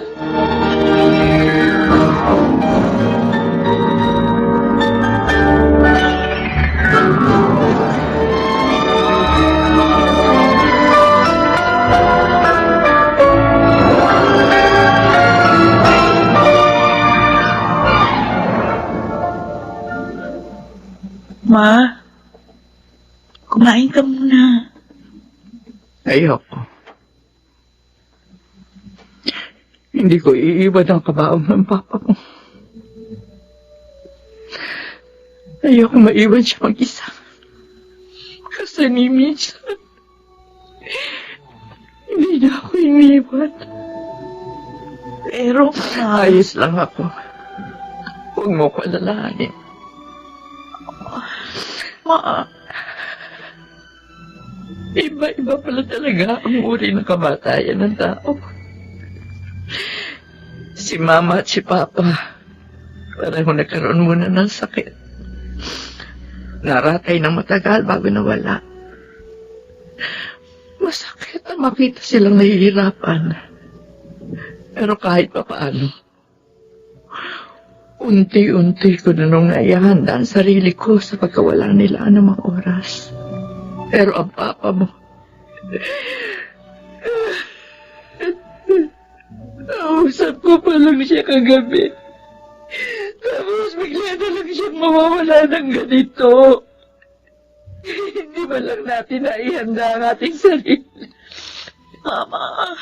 Ma, kumain ka muna. Ayoko. Hindi ko iiwan ang kabaong ng papa mo. Ayoko maiwan siya mag-isa. Kasi ni minsan, hindi niya ako iniwan. Pero, ayos lang ako. Huwag mo ko alalahanin. Ma, Iba-iba pala talaga ang uri ng kamatayan ng tao. Si Mama at si Papa, pareho nagkaroon muna ng sakit. Naratay ng matagal bago nawala. Masakit ang makita silang nahihirapan. Pero kahit pa paano, unti-unti ko na nung naihanda ang sarili ko sa pagkawala nila ng mga oras. Pero ang papa mo, nausap ko pa lang siya kagabi. Tapos bigla na lang siyang mawawala ng ganito. Hindi ba lang natin naihanda ang ating sarili? Mama,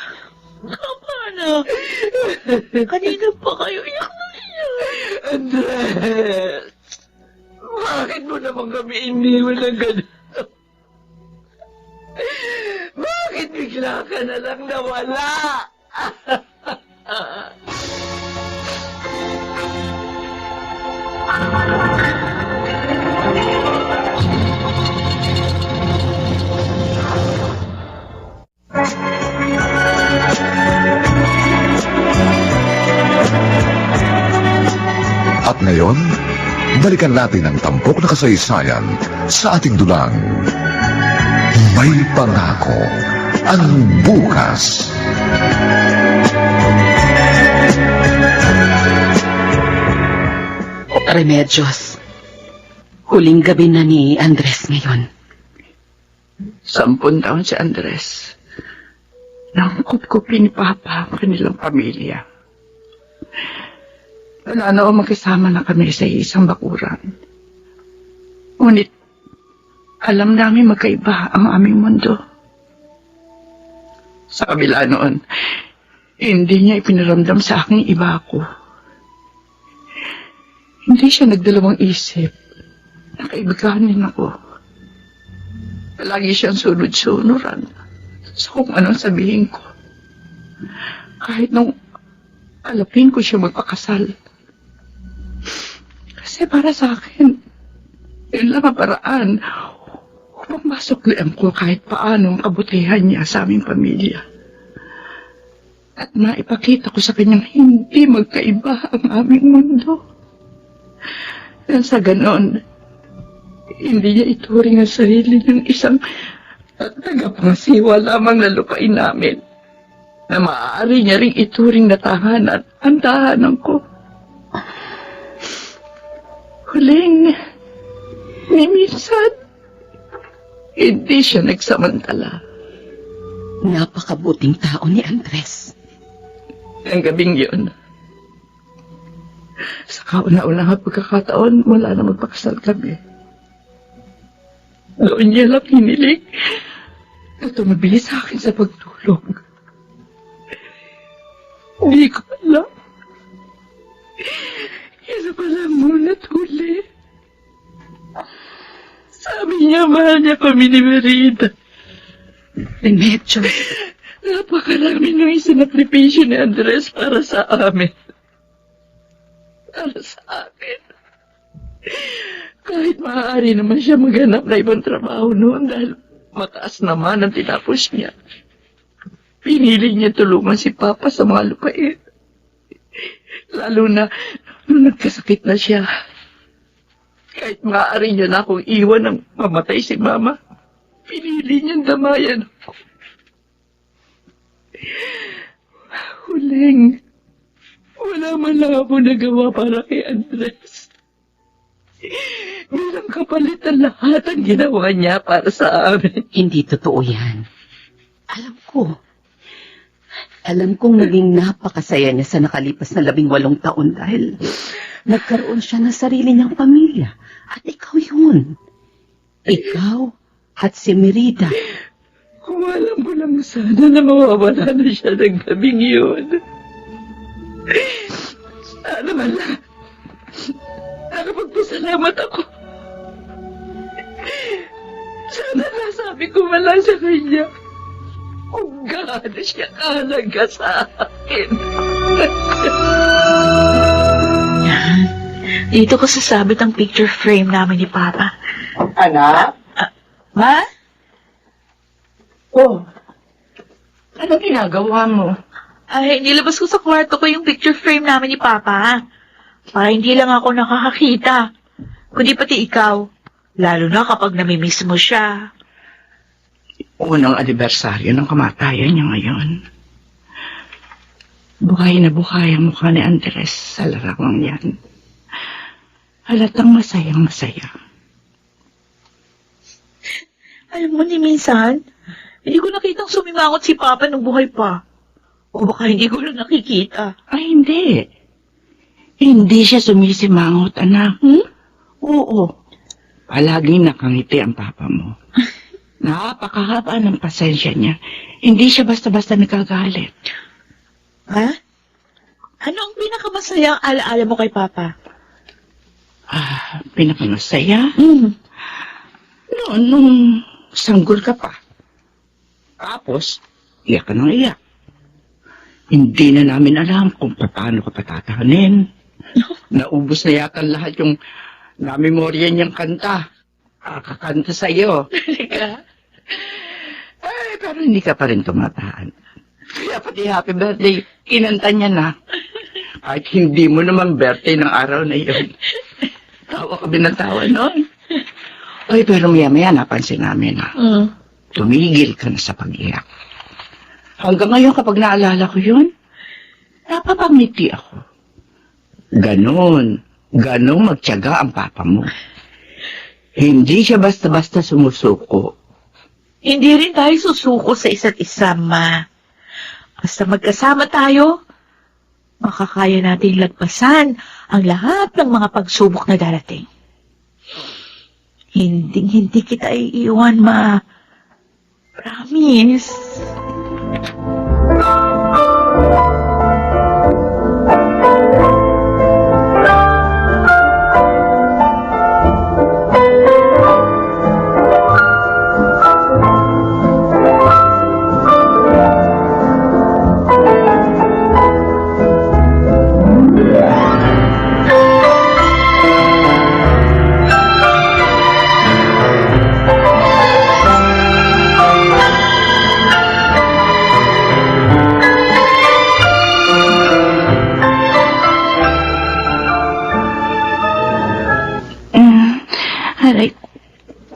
tama na. Kanina pa kayo iyak na iyak. Andres, bakit mo naman kami iniwan ng ganito? Bakit bigla ka na lang nawala? At ngayon, balikan natin ang tampok na kasaysayan sa ating dulang. May pangako ang bukas. Remedios. Huling gabi na ni Andres ngayon. 10 taon si Andres. Nangkup-kupi ni Papa ang kanilang pamilya. Wala na magkasama na kami sa isang bakuran. Ngunit, alam namin magkaiba ang aming mundo. Sa kabila noon, hindi niya ipinaramdam sa akin iba ako. Hindi siya nagdalawang isip. Nakaibiganin ako. Palagi siyang sunod-sunuran sa kung anong sabihin ko. Kahit nung alapin ko siya magpakasal. Kasi para sa akin, yun lang ang paraan upang masuklian ko kahit paano ang kabutihan niya sa aming pamilya. At maipakita ko sa kanyang hindi magkaiba ang aming mundo. At sa ganon, hindi niya ituring ang sarili ng isang tagapangasiwa lamang na lupain namin, na maaari niya ring ituring na tahanan ang tahanan ko. Huling, ni minsan, hindi siya nagsamantala. Napakabuting tao ni Andres. Ang gabing yun, sa kauna-unang pagkakataon, wala na magpakasal kami. Doon niya lang hiniling na tumabili sa akin sa pagtulog. Hindi ko alam. Yan pala muna huli. Sabi niya, mahal niya kami ni Merida. Remedyo. Napakarami nung isinakripisyo ni Andres para sa amin. Para sa akin. Kahit maaari naman siya maghanap na ibang trabaho noon dahil mataas naman ang tinapos niya. Pinili niya tulungan si Papa sa mga lupain. Lalo na nung nagkasakit na siya. Kahit maaari niya na akong iwan ng mamatay si Mama, pinili niyang damayan ako. Huling, wala man lang ako nagawa para kay Andres. Bilang kapalit na lahat ang ginawa niya para sa amin. Hindi totoo yan. Alam kong naging napakasaya niya sa nakalipas na 18 taon dahil nagkaroon siya ng sarili niyang pamilya. At ikaw yun. Ikaw at si Merida. Kung alam ko lang sana na mawawala na siya ng gabing yun. Sana man lang. Nakapagpasalamat ako. Sana nasabi ko man lang sa kanya kung gaano siya kahalaga sa akin. Yan. Dito ko sasabit ang picture frame namin ni Papa. Anak? Ma? Oh, ano ginagawa mo? Ay, nilabas ko sa kwarto ko yung picture frame namin ni Papa. Para hindi lang ako nakakakita, kundi pati ikaw. Lalo na kapag namimiss mo siya. Unang anibersaryo ng kamatayan niya ngayon. Buhay na buhay ang mukha ni Andres sa larawang yan. Halatang masayang masaya. Alam mo ni minsan, hindi ko nakitang sumimangot si Papa nung buhay pa. O baka hindi ko lang nakikita. Ay, hindi. Hindi siya sumisimangot, anak. Oo. Palaging nakangiti ang Papa mo. Napakahaba ng pasensya niya. Hindi siya basta-basta nagagalit. Ha? Ano ang pinakamasayang alaala mo kay Papa? Pinakamasaya? Noon, nung sanggol ka pa. Tapos, iyak ka ng iyak. Hindi na namin alam kung paano ka patatahanin. Naubos na yata lahat yung namemorya niyang kanta. Kakanta sa iyo. Ay, pero hindi ka pa rin tumataan. Kaya pati happy birthday, kinanta niya na. Kahit hindi mo naman birthday ng araw na yun. Tawa kami ng tawa noon. Ay, pero maya-maya napansin namin na tumigil ka na sa pag-iyak. Hanggang ngayon kapag naalala ko yun, napapangiti ako. Ganon magtiyaga ang Papa mo. Hindi siya basta-basta sumusuko. Hindi rin tayo susuko sa isa't isa, Ma. Basta magkasama tayo, makakaya natin lagpasan ang lahat ng mga pagsubok na darating. Hindi kita iiwan, Ma. Promise.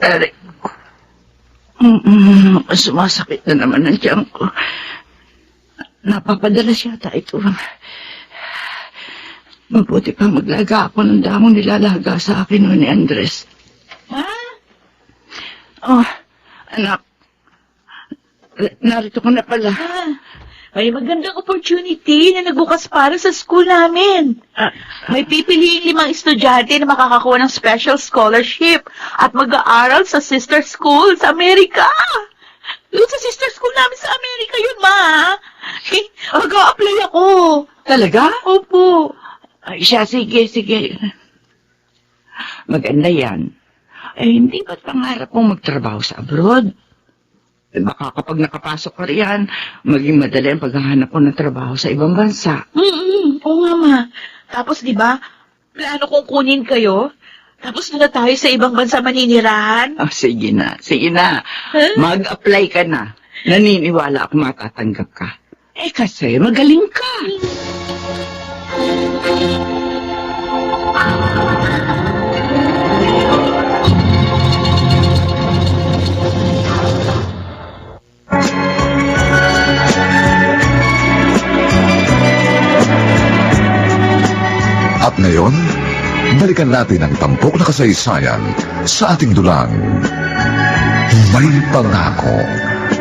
Aray. Sumasakit na naman ang tiyan ko. Napapadalas yata ito. Mabuti pa maglaga ako ng damong nilalaga sa akin noon ni Andres. Ma? Oh, anak. Narito ka na pala. May magandang opportunity na nagbukas para sa school namin. May pipiliing 5 estudyante na makakakuha ng special scholarship at mag-aaral sa sister school sa Amerika. Doon sa sister school namin sa Amerika yun, Ma. Mag-a-apply ako. Talaga? Opo. Ay, siya, sige. Maganda yan. Hindi ba't pangarap mong magtrabaho sa abroad? Baka kapag nakapasok ka riyan, maging madali ang paghahanap ko ng trabaho sa ibang bansa. Oo nga, Ma. Tapos, di ba, plano kong kunin kayo. Tapos doon na tayo sa ibang bansa maninirahan. Sige na. Huh? Mag-apply ka na. Naniniwala ako matatanggap ka. Kasi magaling ka. At ngayon, balikan natin ang tampok na kasaysayan sa ating dulang. May pangako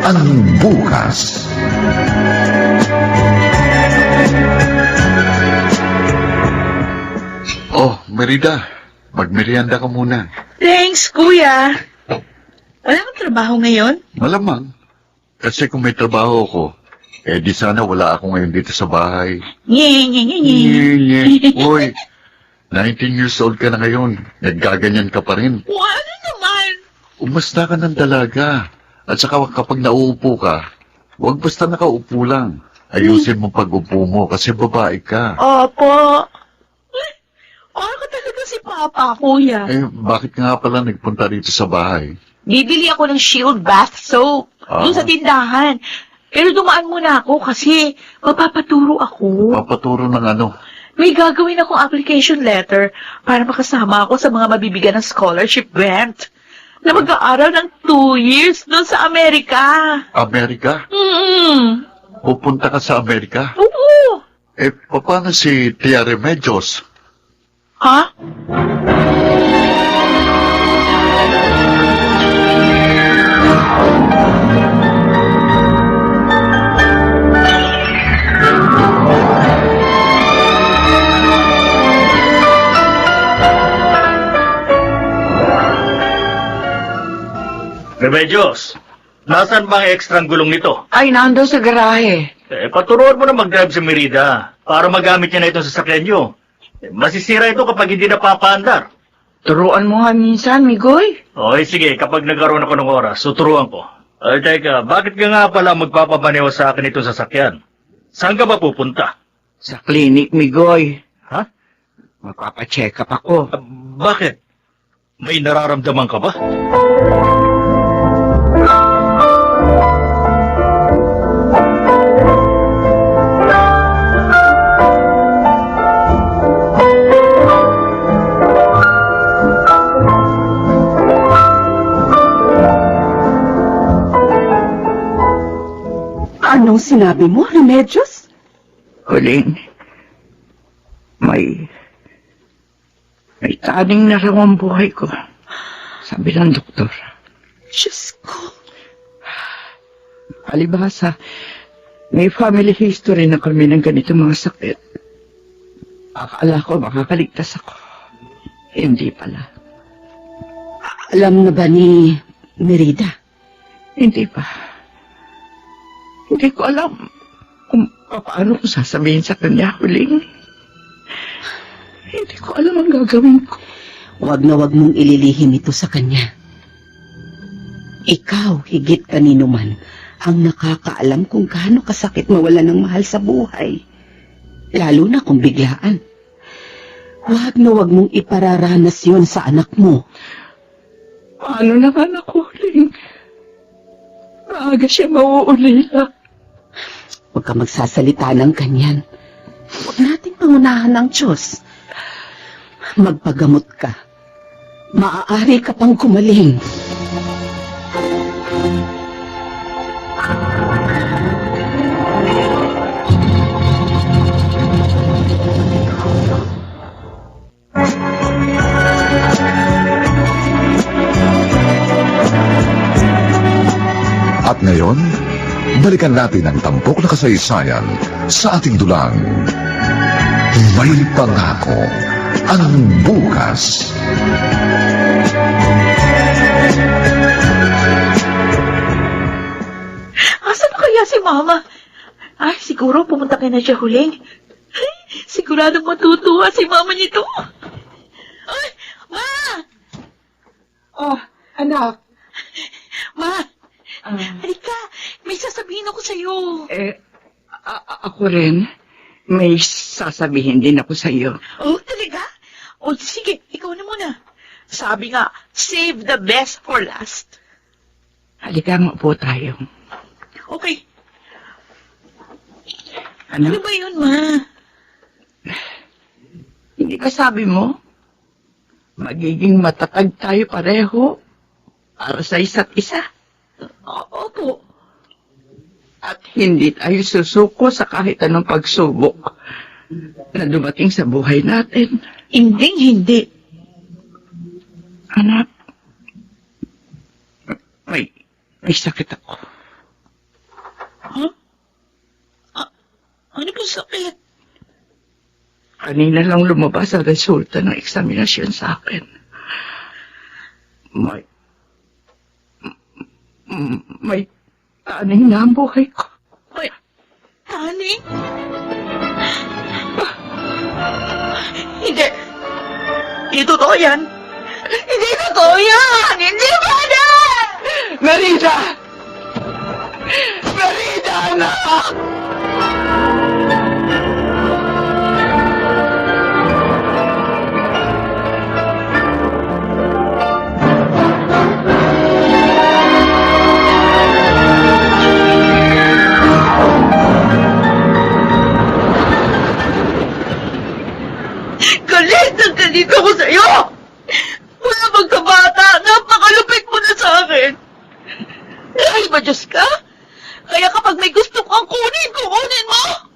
ang bukas. Oh, Merida, magmerienda ka muna. Thanks, Kuya. Wala kang trabaho ngayon? Malamang, kasi kung may trabaho ako, di sana wala ako ngayon dito sa bahay. Nye. Uy, 19 years old ka na ngayon. Naggaganyan ka pa rin. Ano naman? Umasta ka ng dalaga. At saka kapag nauupo ka, huwag basta nakaupo lang. Ayusin mo pag-upo mo kasi babae ka. Opo. Ano ka talaga si Papa, Kuya? Bakit nga pala nagpunta dito sa bahay? Bibili ako ng Shield Bath Soap doon sa tindahan. Pero dumaan muna ako kasi mapapaturo ako. Papaturo ng ano? May gagawin akong application letter para makasama ako sa mga mabibigyan ng scholarship grant na mag-aaral ng 2 years doon sa Amerika. Amerika? Pupunta ka sa Amerika? Oo. Paano si Tia Remedios? Ha? Remedios, nasaan ba ang ekstrang gulong nito? Ay, nando sa garahe. Paturuan mo na mag-drive sa Merida para magamit niya na ito sa sakyan niyo. Masisira ito kapag hindi napapaandar. Turuan mo nga minsan, Migoy. Okay, sige, kapag nagkaroon ako ng oras, tuturuan ko. Ay, teka, bakit ka nga pala magpapabanewa sa akin ito sa sakyan? Saan ka ba pupunta? Sa clinic, Migoy. Ha? Magpapacheck up ako. Bakit? May nararamdaman ka ba? Anong sinabi mo, Remedios? Huling, may taning na raw ang buhay ko. Sabi ng doktor. Diyos ko. Palibhasa, may family history na kami ng ganito mga sakit. Akala ko makakaligtas ako. Hindi pala. Alam na ba ni Merida? Hindi pa. Hindi ko alam kung paano ko sasabihin sa kanya huling. Hindi ko alam ang gagawin ko. Huwag na huwag mong ililihim ito sa kanya. Ikaw, higit kanino man, ang nakakaalam kung gaano kasakit mawala ng mahal sa buhay. Lalo na kung biglaan. Huwag na huwag mong ipararanas yun sa anak mo. Paano naman ako huling? Maaga siya mauulila. Huwag ka magsasalita ng ganyan. Huwag nating pangunahan ng Diyos. Magpagamot ka. Maaari ka pang kumaling. At ngayon, balikan natin ang tampok na kasaysayan sa ating dulang. May pangako ang bukas. Asan na kaya si Mama? Ay, siguro pumunta kaya na siya huling. Ay, siguradong matutuwa si Mama nito. Ay, Ma! Oh, anak. Ma! Halika, may sasabihin ako sa'yo. Ako rin. May sasabihin din ako sa iyo. Oh, talaga? O, sige, ikaw na muna. Sabi nga, save the best for last. Halika nga po tayo. Okay. Ano? Ano ba yun, Ma? Hindi ba sabi mo? Magiging matatag tayo pareho para sa isa't isa. Opo. At hindi tayo susuko sa kahit anong pagsubok na dumating sa buhay natin. Hindi. Anak, may sakit ako. Huh? Ano po sakit? Kanina lang lumabas ang resulta ng eksaminasyon sa akin. May taning na ang buhay ko. May taning? Hindi. Hindi totoo yan. Hindi totoo yan! Hindi ba na? Merida! Merida, anak! Galit ako sa'yo! Wala magkabata, napakalupit mo na sa akin! Dahil ba Diyos ka? Kaya kapag may gusto kang kunin mo!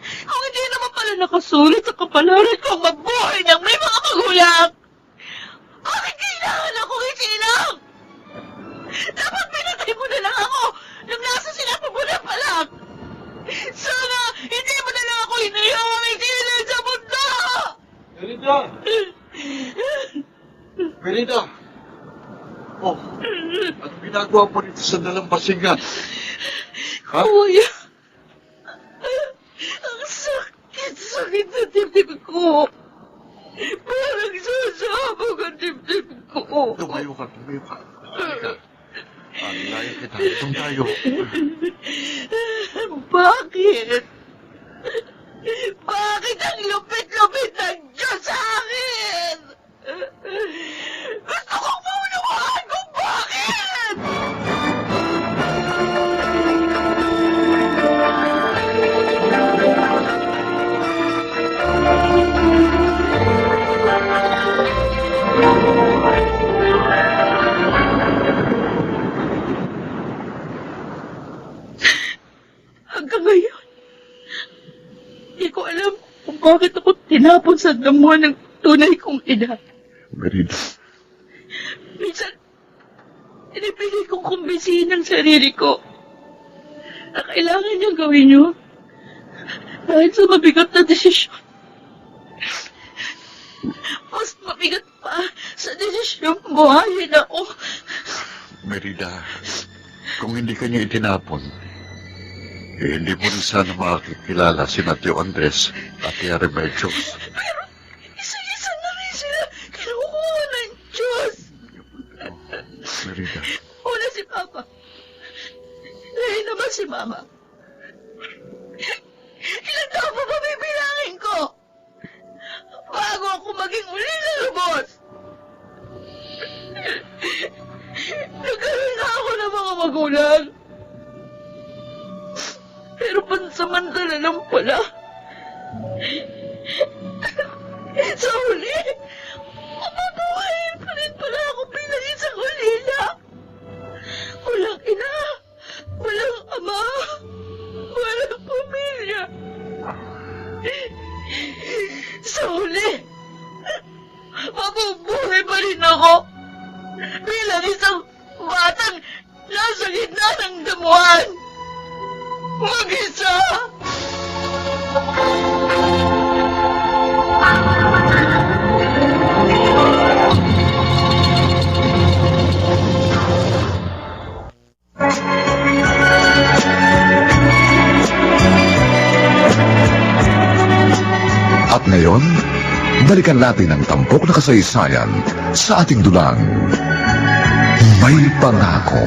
Kung hindi naman pala nakasulat sa kapalaran kong mabuhay ng may mga magulang! Bakit kailangan akong isilang? Dapat pinatay mo na lang ako nung nasa sinabi mo na palang! Sana hindi mo na lang ako hinayawang isilang sa mundo! Merida! Oh, at ginagawa mo rito sa dalampasigan? Ha? Kuya, ang sakit na dibdib ko. Parang sasabog ang dibdib ko. Tumayo ka. Halika. Alay kita. Itong tayo. Bakit? Bakit ang lupit-lupit ng Diyos sa akin? Gusto kong maunawaan kung bakit! Hanggang ngayon, hindi ko alam kung bakit ako tinapon sa damuhan ng tunay kong ina. Merida. Minsan, pinipili kong kumbisihin ang sarili ko na kailangan niyang gawin yun. Dahil sa mabigat na desisyon. Mas mabigat pa sa desisyon buhayin ako. Merida, kung hindi ka niya itinapon, hindi mo rin sana makakilala si Mateo Andres at Tia Remedios. Pero isa-isa na rin sila kinukuha ng Diyos. Merida. Una si Papa. Dahil naman si Mama. Ilan taon pa ba bibilangin ko? Bago ako maging uli na lubos. Nagkaroon na ako ng mga magulang. Pero pansamantala lang pala. Sa huli, mapapawain pa rin pala ako bilang isang ulila. Walang ina, walang ama, walang pamilya. Sa huli, mabubuhay pa rin ako bilang isang batang nasa gitna ng damuhan. Mag-isa! At ngayon, balikan natin ang tampok na kasaysayan sa ating dulang. May pangako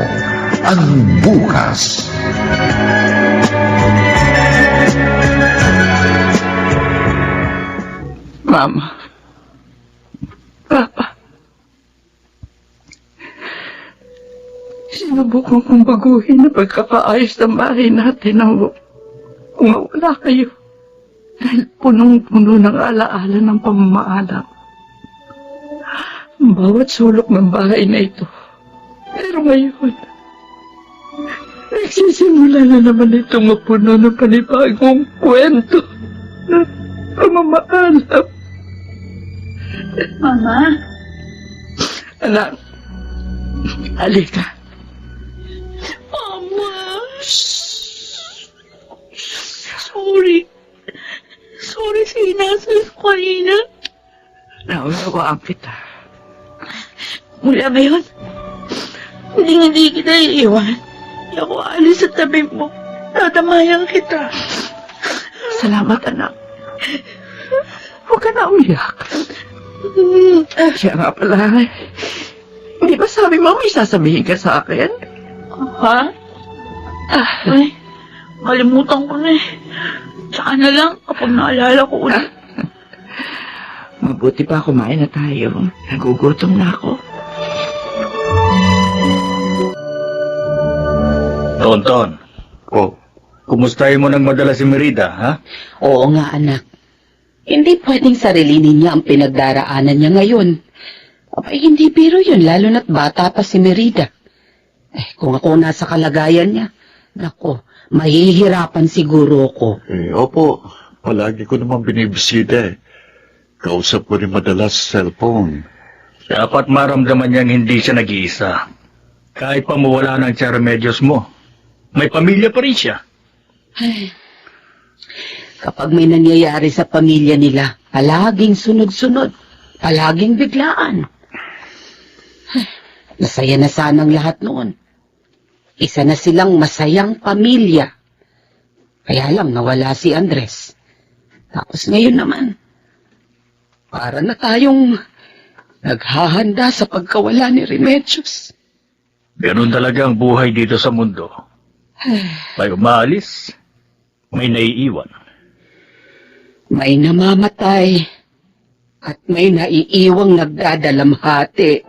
ang bukas. Mama. Papa. Sinubukan kong baguhin ang pagkakaayos ng bahay natin nang wala kayo. Dahil punong-puno ng alaala ng pamamaalam. Bawat sulok ng bahay na ito. Pero ngayon, nagsisimula na naman itong mapuno ng panibagong kwento ng pamamaalam. Mama? Anak, halika. Mama? Sorry. Sorry sa inasal ko kanina. Naunawaan kita. Mula ngayon, hindi kita iiwan. Hindi ako alis sa tabi mo. Tatamayan kita. Salamat, anak. Huwag ka na umiyak. Siya nga pala. Hindi ba sabi mo may sasabihin ka sa akin? Ha? Ay, kalimutan ko na eh. Tsaka na lang kapag naalala ko ulit. Mabuti pa kumain na tayo. Nagugutom na ako. Tonton. Oh, Kumustahin mo ng madala si Merida, ha? Oo nga, anak. Hindi pwedeng sarilinin niya ang pinagdaraanan niya ngayon. Abay, hindi biro yun, lalo na't bata pa si Merida. Kung ako nasa kalagayan niya, nako, mahihirapan siguro ako. Opo. Palagi ko naman binibisita eh. Kausap ko rin madalas sa cellphone. Dapat maramdaman niyang hindi siya nag-iisa. Kahit pa mawala ng Tia Remedios mo, may pamilya pa rin siya. Kapag may nangyayari sa pamilya nila, palaging sunod-sunod, palaging biglaan. Nasaya na sanang lahat noon. Isa na silang masayang pamilya. Kaya lang nawala si Andres. Tapos ngayon naman, para na tayong naghahanda sa pagkawala ni Remedios. Ganun talaga ang buhay dito sa mundo. May umaalis, may naiiwan. May namamatay at may naiiwang nagdadalamhati.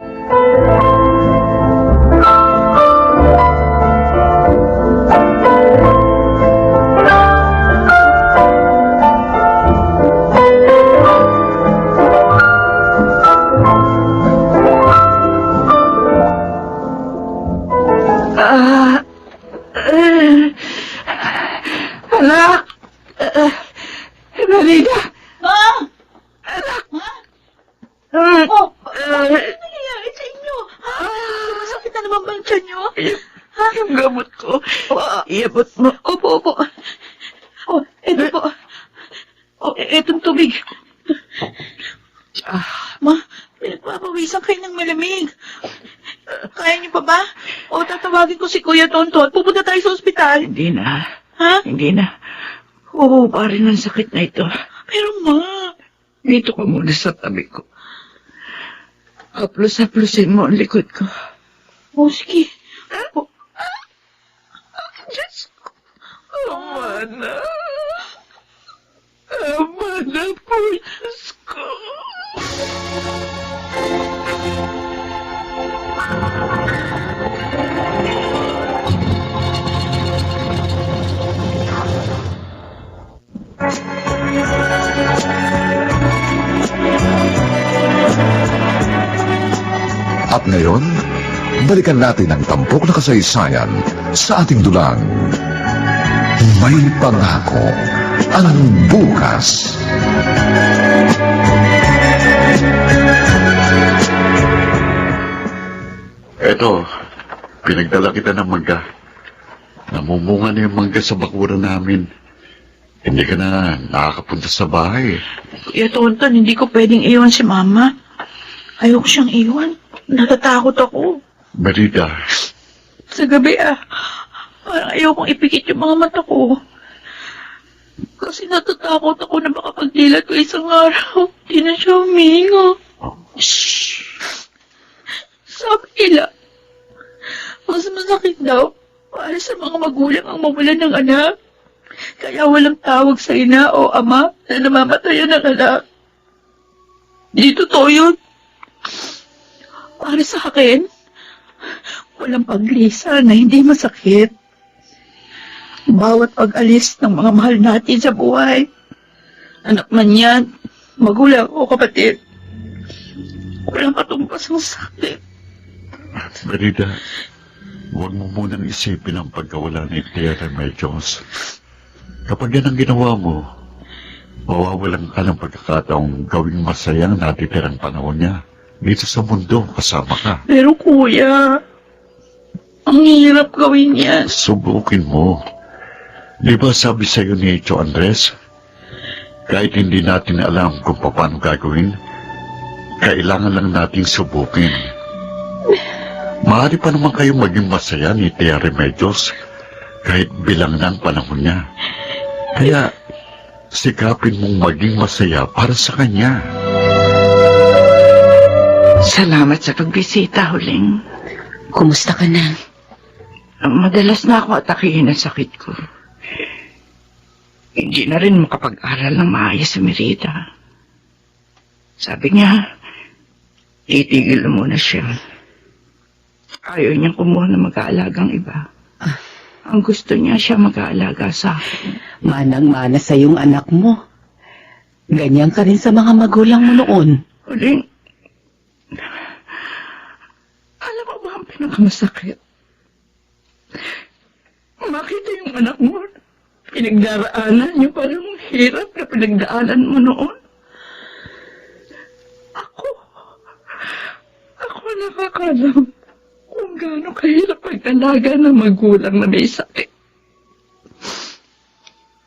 Anak! Merida! Ma! Anak! Oh, ano nangyayari sa inyo? Ha? Masakit na naman ba ang tiyan niyo? Yung gamot ko. Iabot mo. Opo. Oh, eto po. Oh, etong tubig. Ma, pinagpapawisan kayo ng malamig. Kaya niyo pa ba? O tatawagin ko si Kuya Tonto at pupunta tayo sa ospital. Hindi na. Ha? Hindi na. Oo, pa rin ang sakit na ito. Pero ma, dito ka muna sa tabi ko. Haplos-haplosin mo ang likod ko. O, sige. Diyos ko. Amana. Amana po, Diyos ko. At ngayon, balikan natin ang tampok na kasaysayan sa ating dulang. May pangako ang bukas. Eto, pinagdala kita ng mangga. Namumunga na yung mangga sa bakuran namin. Hindi ka na nakakapunta sa bahay. Kuya Tonton, hindi ko pwedeng iwan si Mama. Ayoko siyang iwan. Natatakot ako. Merida, Sa gabi parang ayokong ipikit yung mga mata ko. Kasi natatakot ako na baka pagdilat ko isang araw, di na siya huminga. Sabi nila, mas masakit daw para sa mga magulang ang mawalan ng anak. Kaya walang tawag sa ina o ama na namamatayan ng anak. Di totoo yun. Para sa akin, walang paglisa na hindi masakit. Bawat pag-alis ng mga mahal natin sa buhay, anak man yan, magulang o kapatid, walang patumpas ng sakit. Merida, huwag mo munang isipin ang pagkawala ni Tia Remedios. Kapag yan ang ginawa mo, mawawalan ka ng pagkakataong gawing masayang natitirang panahon niya. Dito sa mundo, kasama ka. Pero kuya, ang hirap gawin yan. Subukin mo. Di ba sabi sa'yo ni Tio Andres, kahit hindi natin alam kung paano gagawin, kailangan lang nating subukin. Maaari pa naman kayo maging masaya ni Tia Remedios, kahit bilang ng panahon niya. Kaya, sikapin mong maging masaya para sa kanya. Salamat sa pagbisita, Huling. Kumusta ka na? Madalas na ako atakihin ang sakit ko. Hindi na rin makapag-aral ng maayos si Merida. Sabi niya, titigil na muna siya. Ayaw niyang kumuha na mag-aalagang iba. Ang gusto niya siya mag-aalaga sa akin. Manang-mana sa iyong anak mo. Ganyan ka rin sa mga magulang mo noon. Huling, alam mo ba ang pinakamasakit? Makita yung anak mo, pinagdaraanan yung parang hirap na pinagdaanan mo noon. Ako nakakalam kung gaano kahirap pag-alaga ng magulang na may sakit.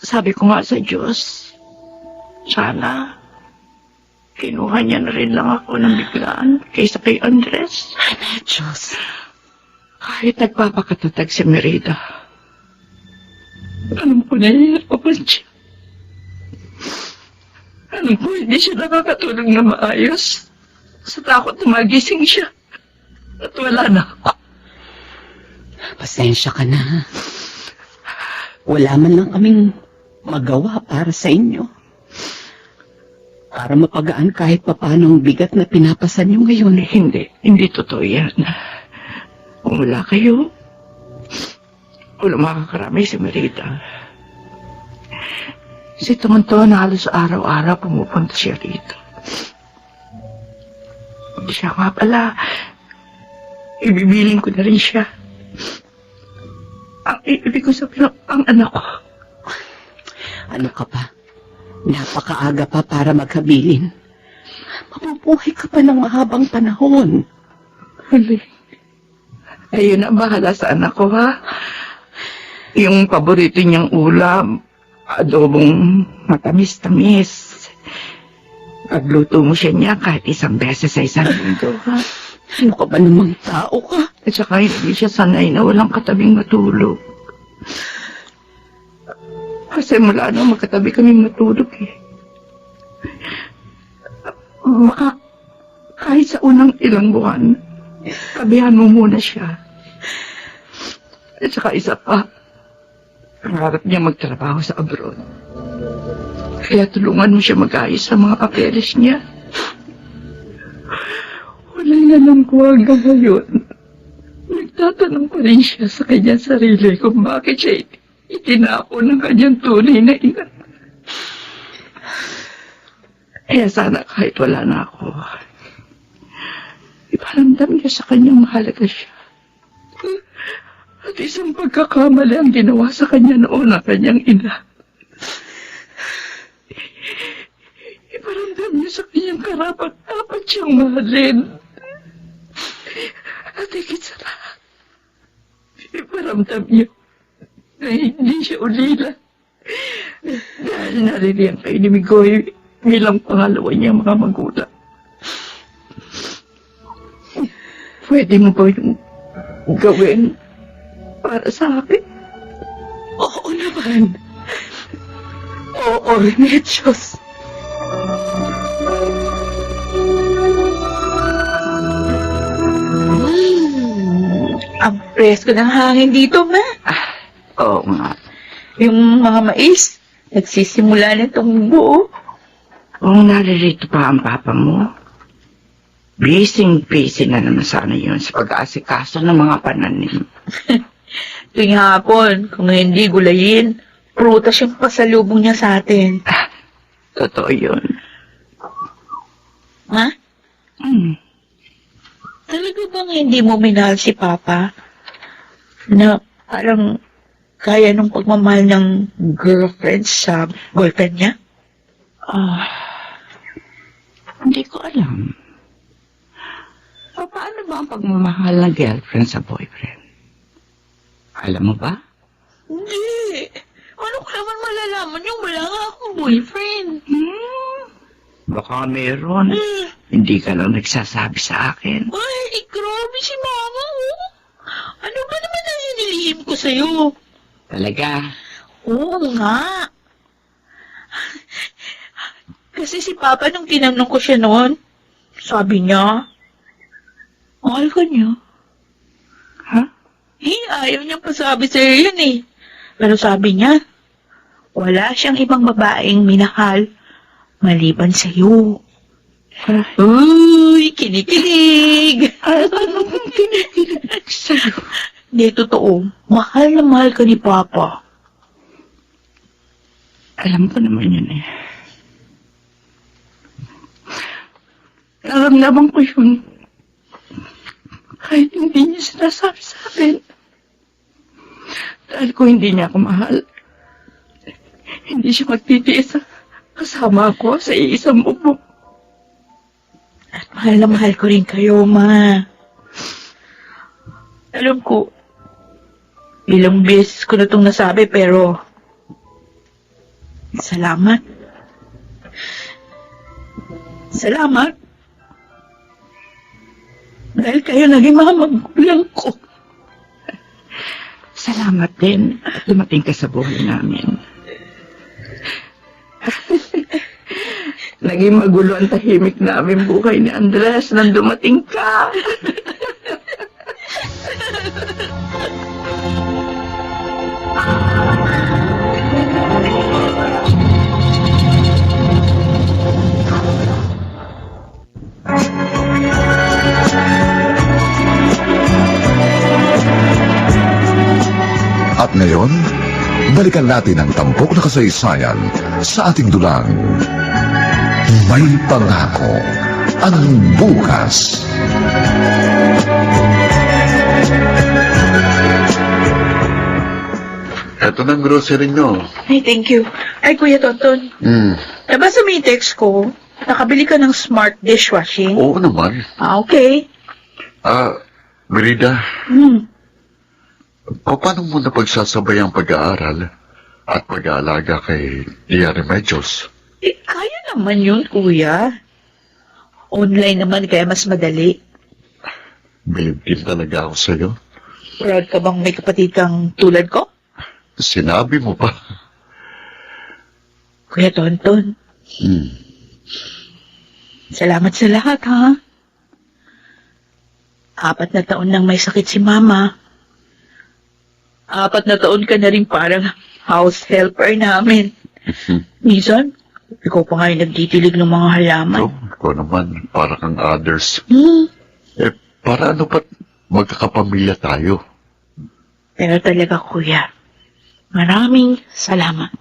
Sabi ko nga sa Diyos, sana kinuha niya na rin lang ako ng biglaan kaysa kay Andres. Diyos. Kahit nagpapakatatag si Merida, alam ko nahihirapan siya. Alam ko hindi siya nakakatulog na maayos. Sa takot na magising siya. At wala na ako. Pasensya ka na. Wala man lang kaming magawa para sa inyo. Para mapagaan kahit papano ang bigat na pinapasan nyo ngayon. Hindi totoo yan. Kung wala kayo, wala makakaramay si Merida. Si Tonto na halos araw-araw pumupunta siya rito. Siya nga pala, ibibiling ko na rin siya. Ang ibig ko sabihin, ang anak ko. Ano ka pa? Napakaaga pa para maghabilin. Mabubuhay ka pa ng mahabang panahon. Huling, Ayun na, bahala sa anak ko, ha? Yung paborito niyang ulam, adobong matamis-tamis. Pagluto mo siya niya kahit isang beses sa isang linggo, ha? Ano ka ba namang tao ka? At saka hindi siya sanay na walang katabing matulog. Kasi mula nung magkatabi kami matulog, eh. Baka kahit sa unang ilang buwan, tabihan mo muna siya. At saka isa pa, pangarap niya magtrabaho sa abroad. Kaya tulungan mo siya mag-ayos sa mga papeles niya. Walang alam ko hanggang ngayon. Nagtatanong pa rin siya sa kanyang sarili kung bakit siya itinapon ng kanyang tunay na ina. Kaya sana kahit wala na ako, iparamdam niya sa kanyang mahalaga siya. At isang pagkakamali ang ginawa sa kanya noon ang kanyang ina. Iparamdam niya sa kanyang karapat-dapat siyang mahalin. At higit sa lahat, iparamdam niyo na hindi siya ulila. Dahil naririyan kayo ni Migoy bilang pangalawa niyang mga magulang. Pwede mo ba yung gawin para sa akin? Oo naman. Oo, Remedios. Ang presko ng hangin dito, ma. Oo nga. Yung mga mais, nagsisimula na itong buo. Kung naririto pa ang papa mo, busy na naman sana yun sa pag-aasikaso ng mga pananim. Tuwing hapon, kung hindi gulayin, prutas yung pasalubong niya sa atin. Totoo yun. Ma? Talaga bang hindi mo minahal si Papa? Na parang kaya nung pagmamahal ng girlfriend sa boyfriend niya? Hindi ko alam. Paano ba ang pagmamahal ng girlfriend sa boyfriend? Alam mo ba? Hindi. Ano ko naman malalaman yung wala nga akong boyfriend? Baka meron. Hindi ka lang nagsasabi sa akin. Ay, grabe si Mama, oh. Ano ba naman ang inilihim ko sa'yo? Talaga? Oo nga. Kasi si Papa nung tinanong ko siya noon, sabi niya, mahal ka niya. Ha? Ayaw niyang pasabi sa'yo yun eh. Pero sabi niya, wala siyang ibang babaeng minahal maliban sa'yo. Uy, kinikilig! Ano kung kinikilig sa'yo? Hindi, totoo. Mahal na mahal ka ni Papa. Alam ko naman yun eh. Naramdaman ko yun. Kahit hindi niya sinasabi sa akin. Dahil kung hindi niya ako mahal, hindi siya magtitiis kasama ako sa iisang bubong. At mahal na mahal ko rin kayo, Ma. Alam ko, ilang beses ko na itong nasabi, pero salamat. Salamat. Dahil kayo naging mga magulang ko. Salamat din at dumating ka sa buhay namin. Naging magulo ang tahimik namin buhay ni Andres nang dumating ka. At ngayon, balikan natin ang tampok na kasaysayan sa ating dulang. May pangako ang bukas. Ito ng grocery nyo. Ay, thank you. Ay, Kuya Tonton. Nabasa mo yung text ko, nakabili ka ng smart dishwashing? Oo naman. Okay. Merida, Hmm. paano mo na pagsasabay ang pag-aaral at pag-aalaga kay Tia Remedios? Kaya naman yun, kuya. Online naman kaya mas madali. Bilib din talaga ako sa'yo. Proud ka bang may kapatid kang tulad ko? Sinabi mo pa. Kuya Tonton, salamat sa lahat, ha? 4 na taon nang may sakit si Mama. 4 na taon ka na rin parang house helper namin. Minsan, ikaw pa nga yung nagtitilig ng mga halaman. So, ikaw naman, para kang others. Para ano ba't magkakapamilya tayo? Pero talaga, kuya, maraming salamat.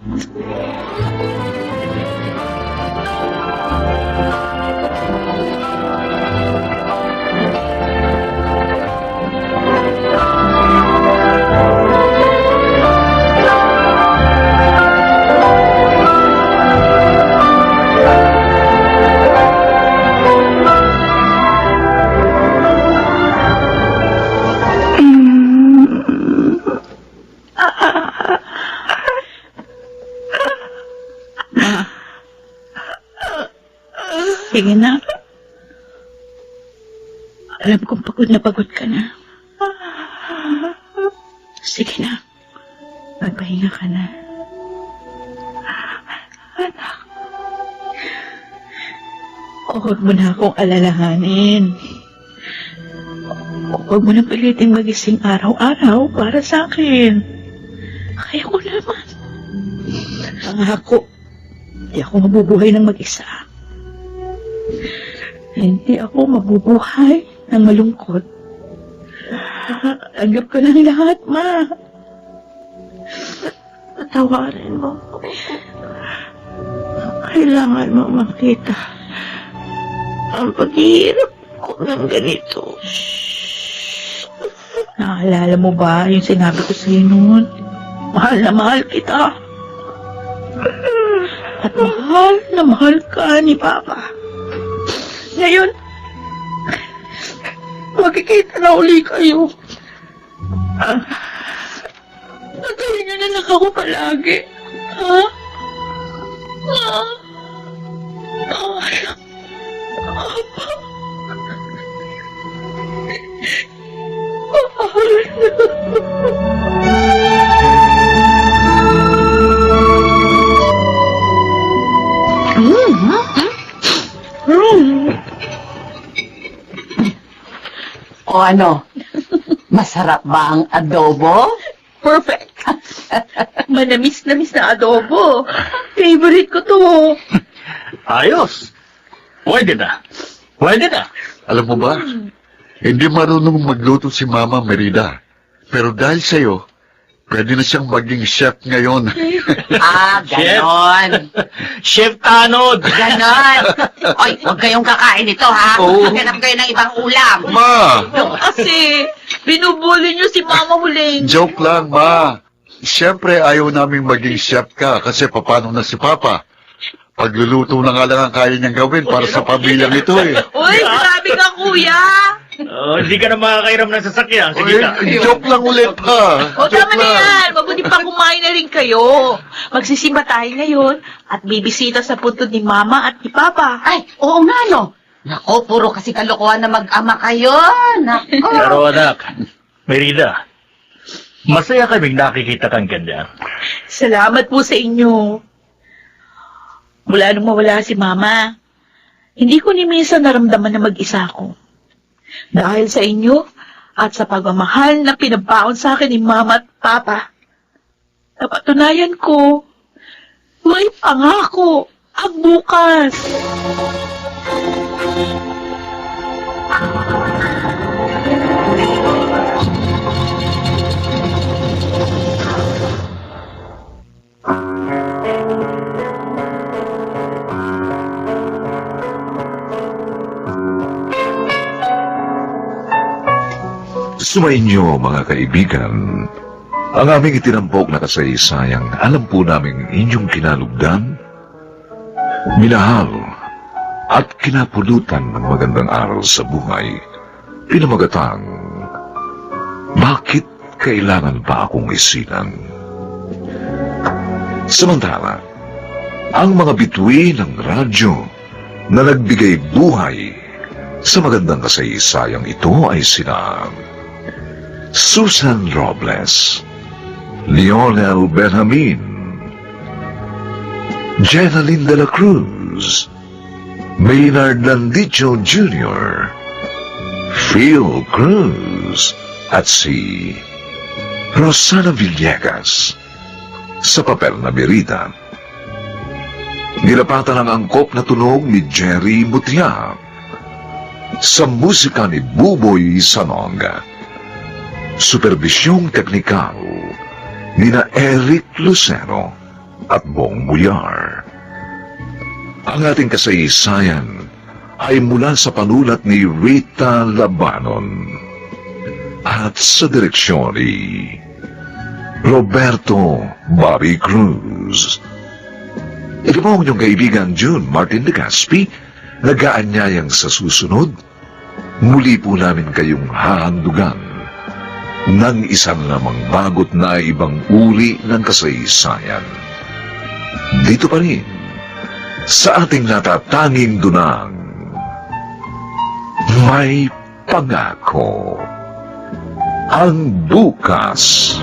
Sige na. Alam kong pagod ka na. Sige na. Magpahinga ka na. Anak. Huwag mo na akong alalahanin. Huwag mo na piliting magising araw-araw para sa akin. Kaya ko naman. Pangako, hindi ako mabubuhay ng mag-isa. Hindi ako mabubuhay ng malungkot. Tanggap ko ng lahat, Ma. Patawarin mo. Kailangan mo makita ang paghihirap ko ng ganito. Naalala mo ba yung sinabi ko sa'yo noon? Mahal na mahal kita. At mahal na mahal ka ni Papa. Ngayon, magkikita na uli kayo. Nagawin niyo na lang ako palagi. Ha? O ano? Masarap ba ang adobo? Perfect. Manamis-namis na adobo. Favorite ko to. Ayos. Pwede na. Pwede na. Alam mo ba, hindi marunong magluto si Mama Merida. Pero dahil sa'yo, pwede na siyang maging chef ngayon. Ganon. Chef Tanod. Ganon. Oy, huwag kayong kakain ito, ha? Oo. Maghanap kayo ng ibang ulam. Ma! Kasi, binubuli niyo si Mama Huling. Joke lang, Ma. Siyempre, ayaw naming maging chef ka kasi papano na si Papa. Pagluluto na nga lang ang kaya niyang gawin para sa pamilyang ito eh. Uy, grabe ka, kuya. Hindi ka na makakairam ng sasakyan. Sige ka. Joke lang ulit pa. O, tama na yan. Mabuti pa kumain na rin kayo. Magsisimba tayo ngayon at bibisita sa puntod ni Mama at ni Papa. Ay, oo nga, no? Nako, puro kasi kalokohan na mag-ama kayo. Nako. Pero anak, Merida, masaya kaming nakikita kang ganyan. Salamat po sa inyo. Mula nung mawala si Mama, hindi ko ni minsan naramdaman na mag-isa ako. Dahil sa inyo at sa pagmamahal na pinabaon sa akin ni Mama at Papa, napatunayan ko, may pangako ang bukas. Sumainyo mga kaibigan, ang aming itinampok na kasaysayang alam po naming inyong kinalugdan, minahal at kinapulutan ng magandang aral sa buhay, pinamagatang Bakit kailangan pa akong isilang? Samantala, ang mga bituin ng radyo na nagbigay buhay sa magandang kasaysayang ito ay sina Susan Robles, Lionel Benjamin, Jenaline de la Cruz, Maynard Landicho Jr., Phil Cruz, at si Rosana Villegas sa papel na birida. Nilapatan ang angkop na tunog ni Jerry Mutia sa musika ni Buboy Sanonga. Supervisyong teknikal ni na Eric Lucero at Bong Muyar. Ang ating kasaysayan ay mula sa panulat ni Rita Labanon at sa direksyon ni Roberto Bobby Cruz. Ito po ang inyong kaibigan June Martin de Gaspi, nag-aanyayang sa susunod, muli po namin kayong hahandugan ng isang lamang bagot na ibang uri ng kasaysayan. Dito pa rin, sa ating natatanging dunang, may pangako ang bukas.